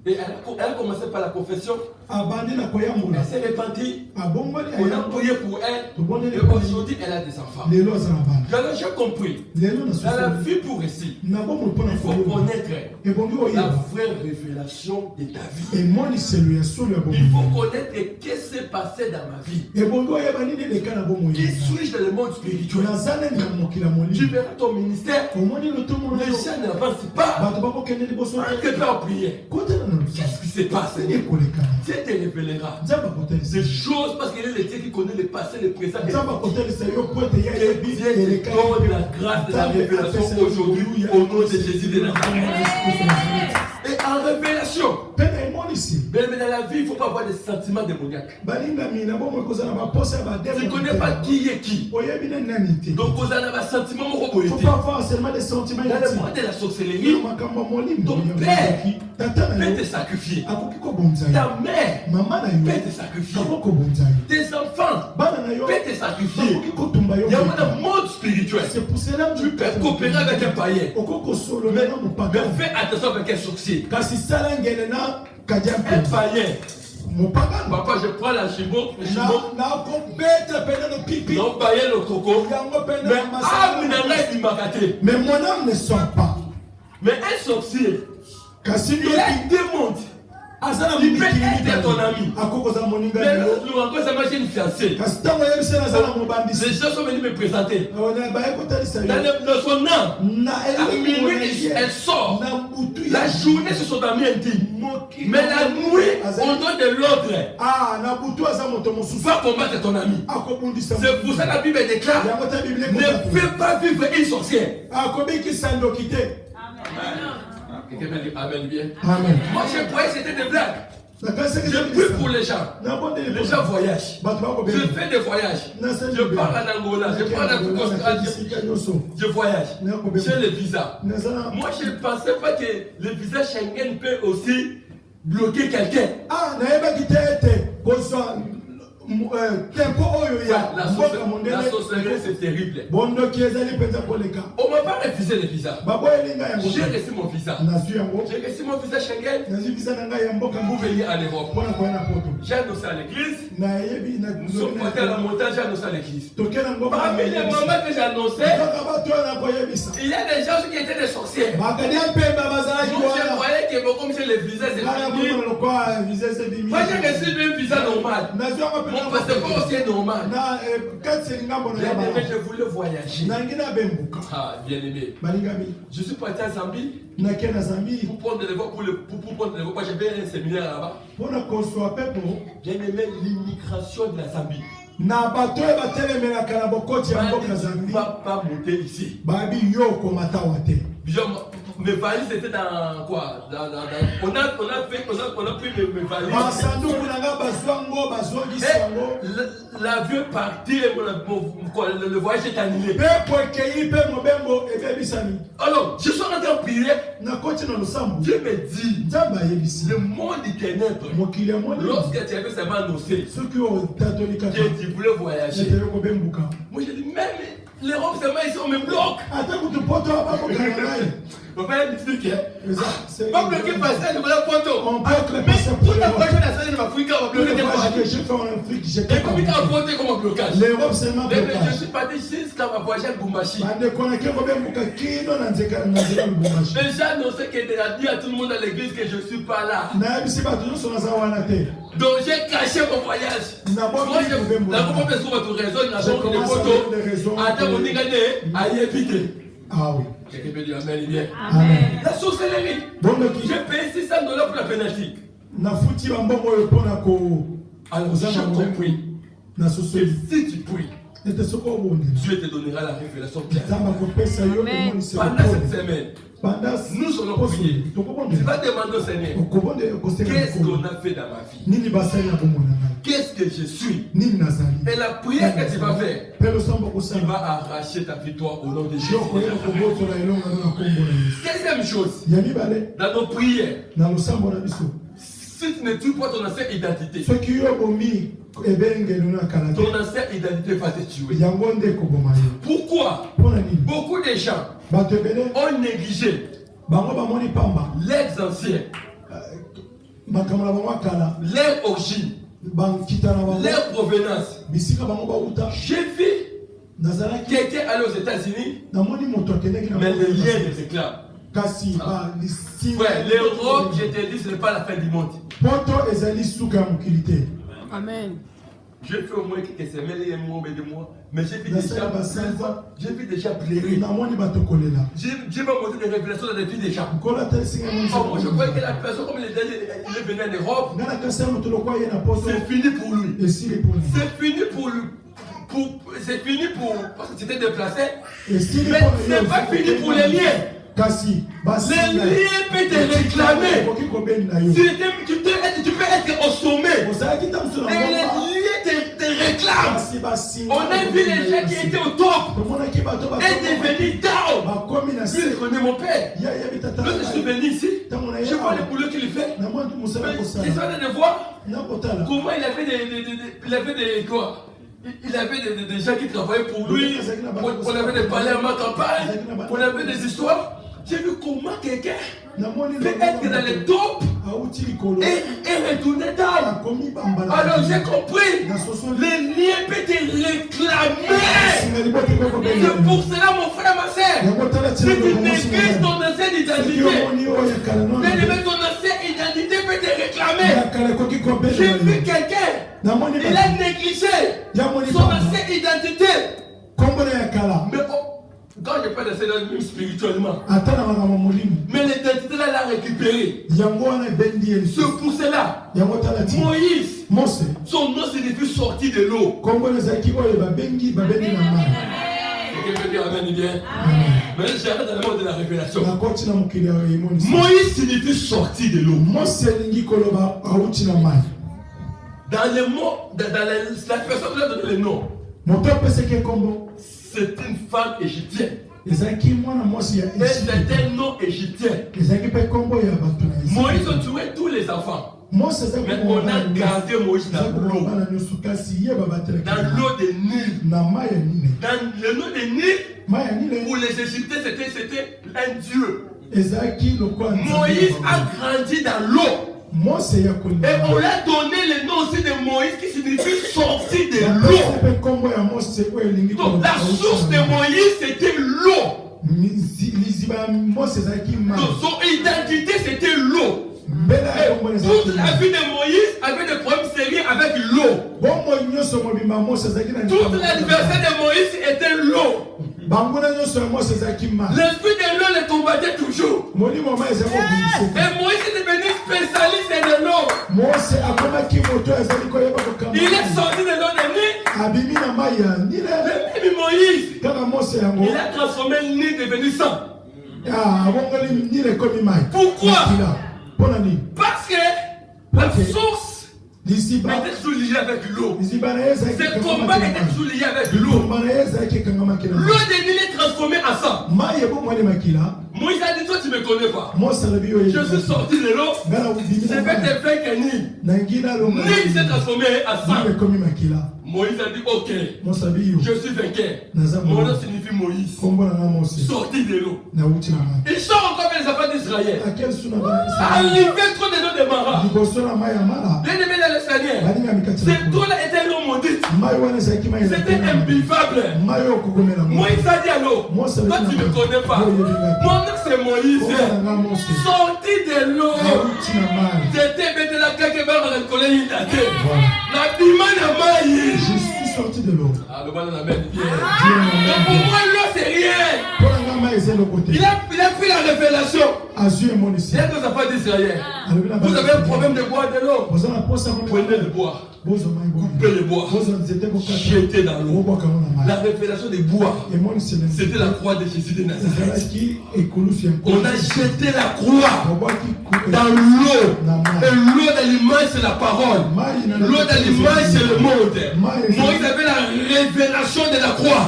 Et elle a commencé par la confession. Elle s'est repentie. On a prié pour elle. Et aujourd'hui, elle a des enfants. Alors j'ai compris. Dans la vie pour réussir, il faut connaître la vraie révélation de ta vie. Il faut connaître ce qui s'est passé dans ma vie. Qui suis-je dans le monde spirituel? Tu verras ton ministère. Les gens n'avancent pas. Un que en prière. Qu'est-ce qui se passe? Dieu te révélera ces choses parce qu'il est le Dieu qui connaît le passé, le présent et le futur. Dieu te donne la grâce de la révélation aujourd'hui au nom de Jésus de Nazareth. Et en révélation, mais dans la vie, il ne faut pas avoir des sentiments démoniaques. Tu ne connais pas qui est qui. Donc, vous avez un sentiment. Il ne faut pas avoir seulement des sentiments. Dans le monde de la sorcellerie, ton père peut te sacrifier. Ta mère peut te sacrifier. Tes enfants peuvent te sacrifier. Il y a un monde spirituel. Tu peux coopérer avec un païen. Mais fais attention avec un sorcier. Un païen. Papa, je prends la chimbo, non, païen le coco. Mais mon âme ne sort pas. Mais un sorcier, il a deux mondes. Il peut être ton ami. Mais nous encore, ça m'a une fiancée. Les gens sont venus me présenter. Dans son âme, à minuit, elle sort. La journée, ce sont amis intimes. Mais la nuit, on donne de l'ordre. Va combattre ton ami. C'est pour ça que la Bible déclare: ne fais pas vivre une sorcière. Quelqu'un m'a dit Amen bien. Amen. Moi je croyais que c'était des blagues. Je prie pour les gens. Les gens voyagent. Je fais des voyages. Je pars en Angola. Je pars en Australie. Je voyage. J'ai le visa. Moi je ne pensais pas que le visa Schengen peut aussi bloquer quelqu'un. Ah, n'ayez qui t'était, la sorcellerie, c'est terrible. On ne m'a pas refusé le visa. J'ai reçu mon visa. J'ai reçu mon visa Schengen pour venir à l'Europe. J'ai annoncé à l'église. Nous sommes partis à la montagne, j'ai annoncé à l'église. Parmi les moments que j'ai annoncé, il y a des gens qui étaient des sorciers. Donc je croyais que comme j'ai le visa, c'est fini. Moi j'ai reçu un visa normal. Mon passeport aussi est normal. Je voulais voyager. Ah, bien aimé. Je suis parti à Zambie pour prendre les voies. Pour prendre les voies. J'ai fait un séminaire là-bas. Bien aimé, l'immigration de la Zambie. Ne va pas monter ici. Mes valises étaient dans quoi? On a pris mes valises. L'avion est parti, le voyage est annulé. Alors, je suis rentré en prière. Dieu me dit, le monde des ténèbres, lorsque tu avais seulement annoncé que tu voulais voyager, moi j'ai dit, même l'Europe, c'est moi ici, on me bloque. On va m'expliquer. Pas bloquer parce que nous voilà photo. Mais toute la prochaine nation de l'Afrique, on va bloquer des voyages. Et comme il y a un voté comme un blocage. L'Europe seulement blocage. Je suis parti jusqu'à ma voyage à Lubumbashi. Déjà annoncé que de la dit à tout le monde à l'église que je ne suis pas là. Donc j'ai caché mon voyage. La première personne qui raison, il a donc des photos. Attends, on dit à y éviter. Ah oui. Quelqu'un peut dire Amen, bien. Amen. La sorcellerie. J'ai payé $600 pour la pénalité. Alors j'ai compris. Et si tu pries, Dieu te donnera la révélation claire. Pendant cette semaine, nous allons prier. Tu vas demander au Seigneur, qu'est-ce qu'on a fait dans ma vie? Qu'est-ce que je suis? Et la prière que tu vas faire, tu vas arracher ta victoire au nom de Jésus. Deuxième chose, dans nos prières, si tu ne tues pas ton ancienne identité, ton ancienne identité va te tuer. Pourquoi? Beaucoup de gens ont négligé les anciens, leur origine, leur provenance. J'ai vu quelqu'un aller aux États-Unis, mais le lien des esclaves. Ouais, l'Europe, je te dis, ce n'est pas la fin du monde. Amen. J'ai fait au moins quelques semaines, et un mois, mais j'ai vu déjà pleurer. J'ai pas montré des révélations dans les vies des gens. Moi, je croyais que la personne, comme il est venu en Europe, c'est fini pour lui. C'est fini pour lui. C'est fini pour. Parce que tu t'es déplacé. Mais c'est pas fini pour les liens. Les liens peuvent te réclamer. Tu peux être au sommet. Et les liens te réclament. On a vu les gens qui étaient au top et devenus down. Lui, il connaît mon père. Lorsque je suis venu ici, je vois le boulot qu'il fait. Je suis en train de voir comment il avait des quoi. Il avait des gens qui travaillaient pour lui. On avait des palais à ma campagne. On avait des histoires. J'ai vu comment quelqu'un peut être dans le top et retourner down. Alors j'ai compris. Les liens peuvent te réclamer. C'est pour cela, mon frère, ma soeur, si tu négliges ton ancienne identité, ton ancienne identité peut te réclamer. J'ai vu quelqu'un, il a négligé son ancienne identité. Mais quand je parle de ça même spirituellement, mais l'identité là, elle a récupéré. C'est pour cela, Moïse, son nom signifie sorti de l'eau. Quelqu'un peut dire Amen, bien. Mais j'arrête dans le monde de la révélation. Moïse signifie sorti de l'eau. Dans les mots, dans la personne qui a donné le nom, c'est une femme égyptienne. Et c'est un nom égyptien. Moïse a tué tous les enfants. Mais on a gardé Moïse dans l'eau. Dans l'eau de Nil. Dans le lot de Nil, pour les Égyptiens, c'était un dieu. Moïse a grandi dans l'eau. Et on lui a donné le nom aussi de Moïse qui signifie sortir de l'eau. Donc la source de Moïse c'était l'eau. Donc son identité c'était l'eau. Toute la vie de Moïse avait des problèmes sérieux avec l'eau. Toute l'adversaire de Moïse était l'eau. L'esprit de l'eau le combattait toujours. Et Moïse est devenu spécialiste de l'eau. Il est sorti de l'eau de Nil. Le même Moïse, il a transformé le Nil devenu sang. Pourquoi? Parce que la source était toujours liée avec l'eau. Ce combat était toujours lié avec l'eau. L'eau de Nil est transformée en sang. Moïse a dit, toi tu ne me connais pas. Je suis sorti de l'eau. Je vais te vaincre Nil. Nil s'est transformé en sang. Moïse a dit, ok, je suis vainqueur. Mon nom signifie Moïse. Sorti de l'eau. Il sort encore les enfants d'Israël. Arrivé trop de l'eau de Mara. Bien aimé dans le Seigneur. Cette eau-là était l'eau maudite. C'était imbuvable. Moïse a dit à l'eau, toi tu ne me connais pas. Mon nom c'est Moïse. Sorti de l'eau. J'étais bête de la caquebara dans le collège d'Athènes. La bimane à maïs. Je suis sorti de l'eau. Ah, le bon la même. Pour moi, l'eau, c'est rien. Il a pris la révélation. Il y a deux affaires d'Israël. Vous avez un problème de boire de l'eau. Prenez le bois. Coupez le bois. Jetez dans l'eau. La révélation des bois, c'était la croix de Jésus de Nazareth. On a jeté la croix dans l'eau. Et l'eau de l'image, c'est la parole. L'eau de l'image, c'est le monde. Moïse avait la révélation de la croix.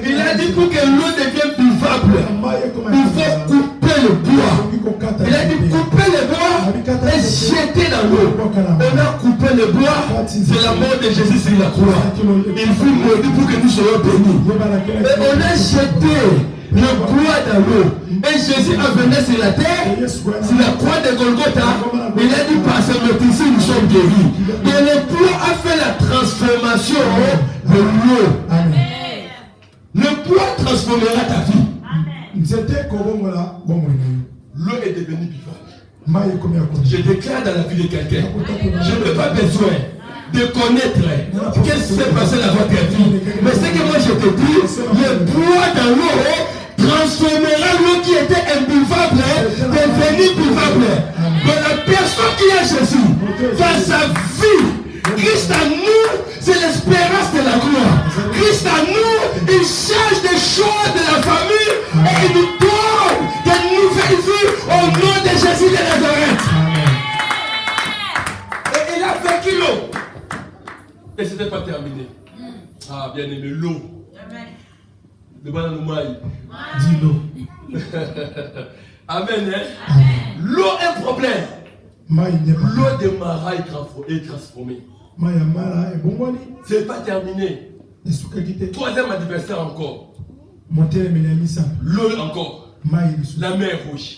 Il a dit pour que l'eau devienne buvable, il faut couper le bois. Il a dit couper le bois et jeter dans l'eau. On a coupé le bois, c'est la mort de Jésus sur la croix. Il fut maudit pour que nous soyons bénis. Et on a jeté le bois dans l'eau. Et Jésus a venu sur la terre, sur la croix de Golgotha. Il a dit par ce ici nous sommes guéris. Et le bois a fait la transformation de l'eau. Le bois transformera ta vie. L'eau est devenue vivante. Je déclare dans la vie de quelqu'un, je n'ai pas besoin de connaître qu'est-ce qui s'est passé dans votre vie. Mais ce que moi je te dis, le bois dans l'eau transformera l'eau qui était imbuvable, devenue buvable. Mais la personne qui a Jésus, dans sa vie, Christ à nous, c'est l'espérance de la gloire. Christ à nous, il change des choses de la famille et il nous donne de nouvelles vies au nom de Jésus de Nazareth. Et il a vaincu l'eau. Et ce n'était pas terminé. Ah, bien aimé, l'eau. Demande à nous maille. Dis l'eau. Amen. Hein? L'eau est un problème. L'eau de Mara est transformée. Ce n'est pas terminé. Troisième adversaire encore. L'eau encore. La mer rouge.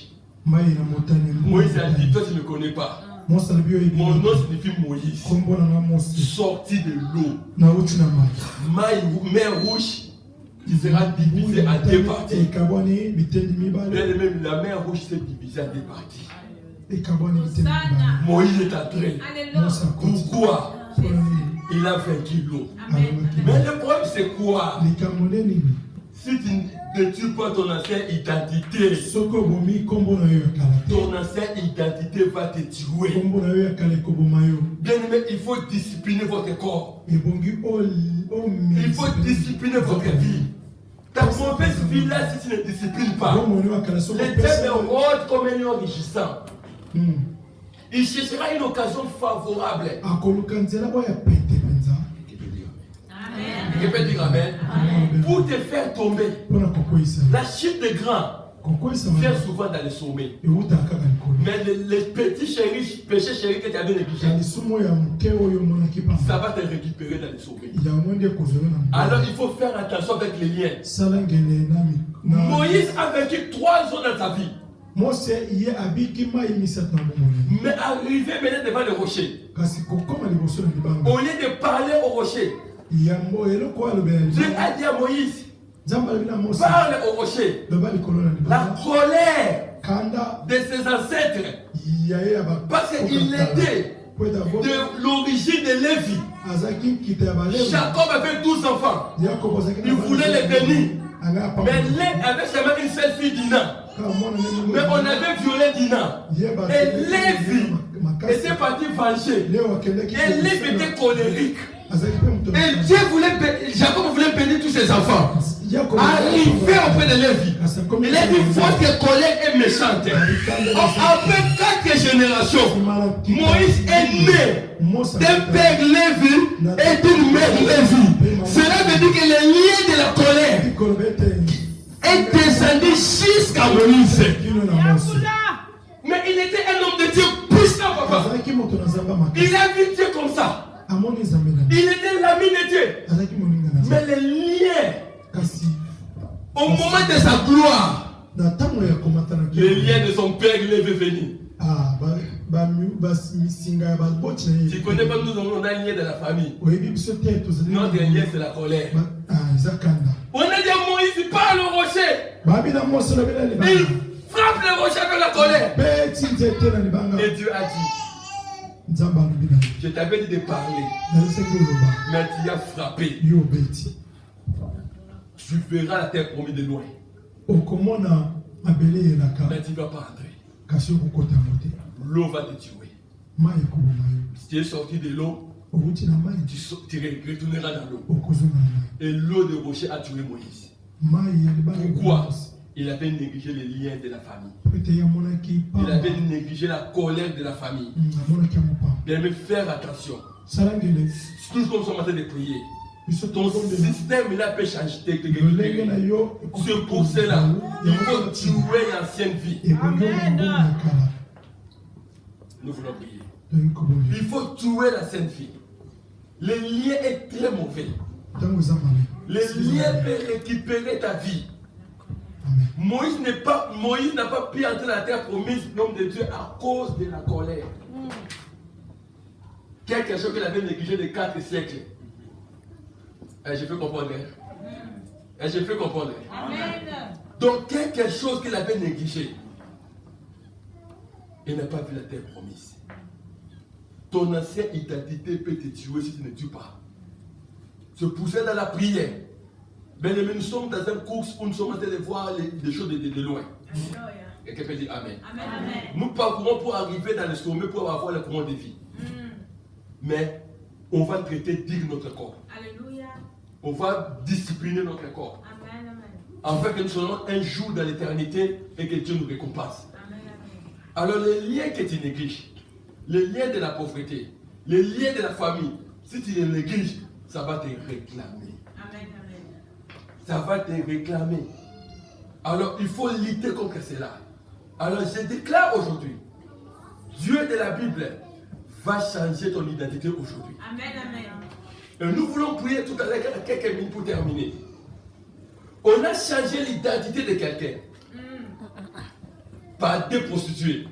Moïse a dit, toi tu ne me connais pas. Mon nom signifie Moïse. Sorti de l'eau. Mer rouge qui sera divisée en deux parties. La mer rouge s'est divisée en deux parties. Moïse est entré. Pourquoi? Il a vaincu l'eau. Mais le problème c'est quoi? Si tu ne tues pas ton ancienne identité, ton ancienne identité va te tuer. Bien aimé, il faut discipliner votre corps. Il faut discipliner votre vie. Ta mauvaise vie là, si tu ne disciplines pas, les thèmes rôdent comme un enrichissant. Il cherchera une occasion favorable. Je peux dire amen. Pour te faire tomber. La chute des grands vient souvent dans les sommets. Mais les petits péchés chéris que tu avais négligés, ça va te récupérer dans les sauver. Alors il faut faire attention avec les liens. Moïse a vécu 3 ans dans sa vie. Mais arrivé maintenant devant le rocher, au lieu de parler au rocher, Dieu a dit à Moïse, parle au rocher. La colère de ses ancêtres, parce qu'il était de l'origine de Lévi. Jacob avait 12 enfants. Il voulait les bénir. Mais Lévi avait seulement une seule fille, Dina. Mais on avait violé Dina. Et Lévi était parti venger. Et Lévi était colérique. Et Dieu voulait, Jacob voulait bénir tous ses enfants. Arrivé auprès de Lévi, il a dit votre colère est méchante. Après 4 générations, Moïse est né d'un père Lévi et d'une mère Lévi. Cela veut dire que le lien de la colère est descendu jusqu'à Moïse. Mais il était un homme de Dieu puissant, papa. Il a vu Dieu comme ça. Il était l'ami de Dieu. Mais les liens, au moment de sa gloire, les liens de son père Lévi venir. Tu connais pas, nous avons un lien de la famille. Notre lien c'est la colère. On a dit à Moïse, parle au rocher. Il frappe le rocher avec la colère. Et Dieu a dit, je t'avais dit de parler, mais tu as frappé. Tu verras la terre promise de loin. Mais tu ne vas pas entrer. L'eau va te tuer. Si tu es sorti de l'eau, tu retourneras dans l'eau. Et l'eau de rocher a tué Moïse. Pourquoi? Il avait négligé les liens de la famille. Il avait négligé la colère de la famille. Il aimait faire attention. Tout comme son matin de prier. Ton système là peut changer. C'est pour cela il faut tuer l'ancienne vie. Nous voulons prier. Il faut tuer l'ancienne vie. Le lien est très mauvais. Le lien peut récupérer ta vie. Moïse n'a pas pu entrer dans la terre promise, l'homme de Dieu, à cause de la colère. Quelque chose qu'il avait négligé de 4 siècles. Et je peux comprendre. Et je peux comprendre. Amen. Donc quelque chose qu'il avait négligé. Il n'a pas vu la terre promise. Ton ancienne identité peut te tuer si tu ne tues pas. Se pousser dans la prière. Mais nous sommes dans une course où nous sommes en train de voir les choses de loin. Et quelqu'un peut dire Amen. Amen. Nous parcourons pour arriver dans le sommet pour avoir le courant de vie. Mais on va traiter digne notre corps. Alléluia. On va discipliner notre corps. Amen. Afin que nous soyons un jour dans l'éternité et que Dieu nous récompense. Amen. Alors les liens que tu négliges, les liens de la pauvreté, les liens de la famille, si tu les négliges, ça va te réclamer. Ça va te réclamer. Alors il faut lutter contre cela. Alors je déclare aujourd'hui, Dieu de la Bible va changer ton identité aujourd'hui. Amen. Et nous voulons prier tout à l'heure quelques minutes pour terminer. On a changé l'identité de quelqu'un par des prostituées.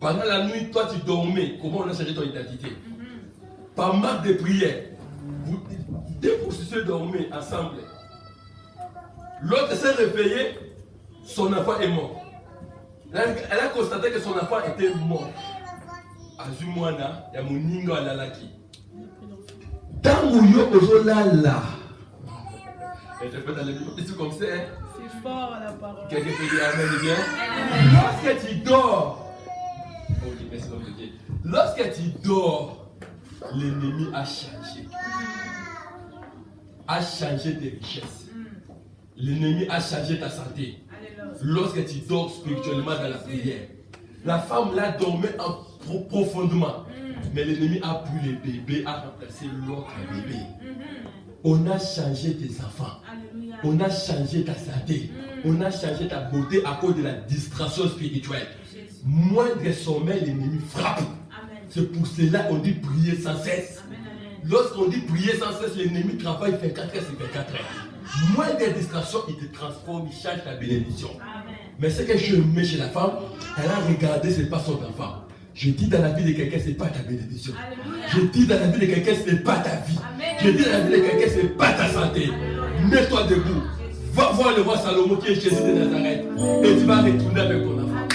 Pendant la nuit, toi tu dormais. Comment on a changé ton identité? Par marque de prière. Deux prostituées dormaient ensemble. L'autre s'est réveillée, son enfant est mort. Elle a constaté que son enfant était mort. Azumwana, ya muninga alalaki. Tanguyo ozolala. Et je peux dans les c'est comme ça. C'est fort la parole. Quelqu'un peut dire Amen bien. Lorsque tu dors, oh merci l'homme de Dieu. Lorsque tu dors, l'ennemi a changé. A changé tes richesses. L'ennemi a changé ta santé. Lorsque tu dors spirituellement dans la prière. La femme là dormait profondément. Mais l'ennemi a pris les bébés, a remplacé l'autre bébé. On a changé tes enfants. On a changé ta santé. On a changé ta beauté à cause de la distraction spirituelle. moindre sommeil, l'ennemi frappe. C'est pour cela qu'on dit prier sans cesse. Lorsqu'on dit prier sans cesse, l'ennemi travaille 24 heures sur 24 heures. Moindre distraction, il te transforme, il change ta bénédiction. Mais ce que je mets chez la femme, elle a regardé, ce n'est pas son enfant. Je dis dans la vie de quelqu'un, ce n'est pas ta bénédiction. Je dis dans la vie de quelqu'un, ce n'est pas ta vie. Je dis dans la vie de quelqu'un, ce n'est pas ta santé. Mets-toi debout. Va voir le roi Salomon qui est Jésus de Nazareth. Et tu vas retourner avec ton enfant.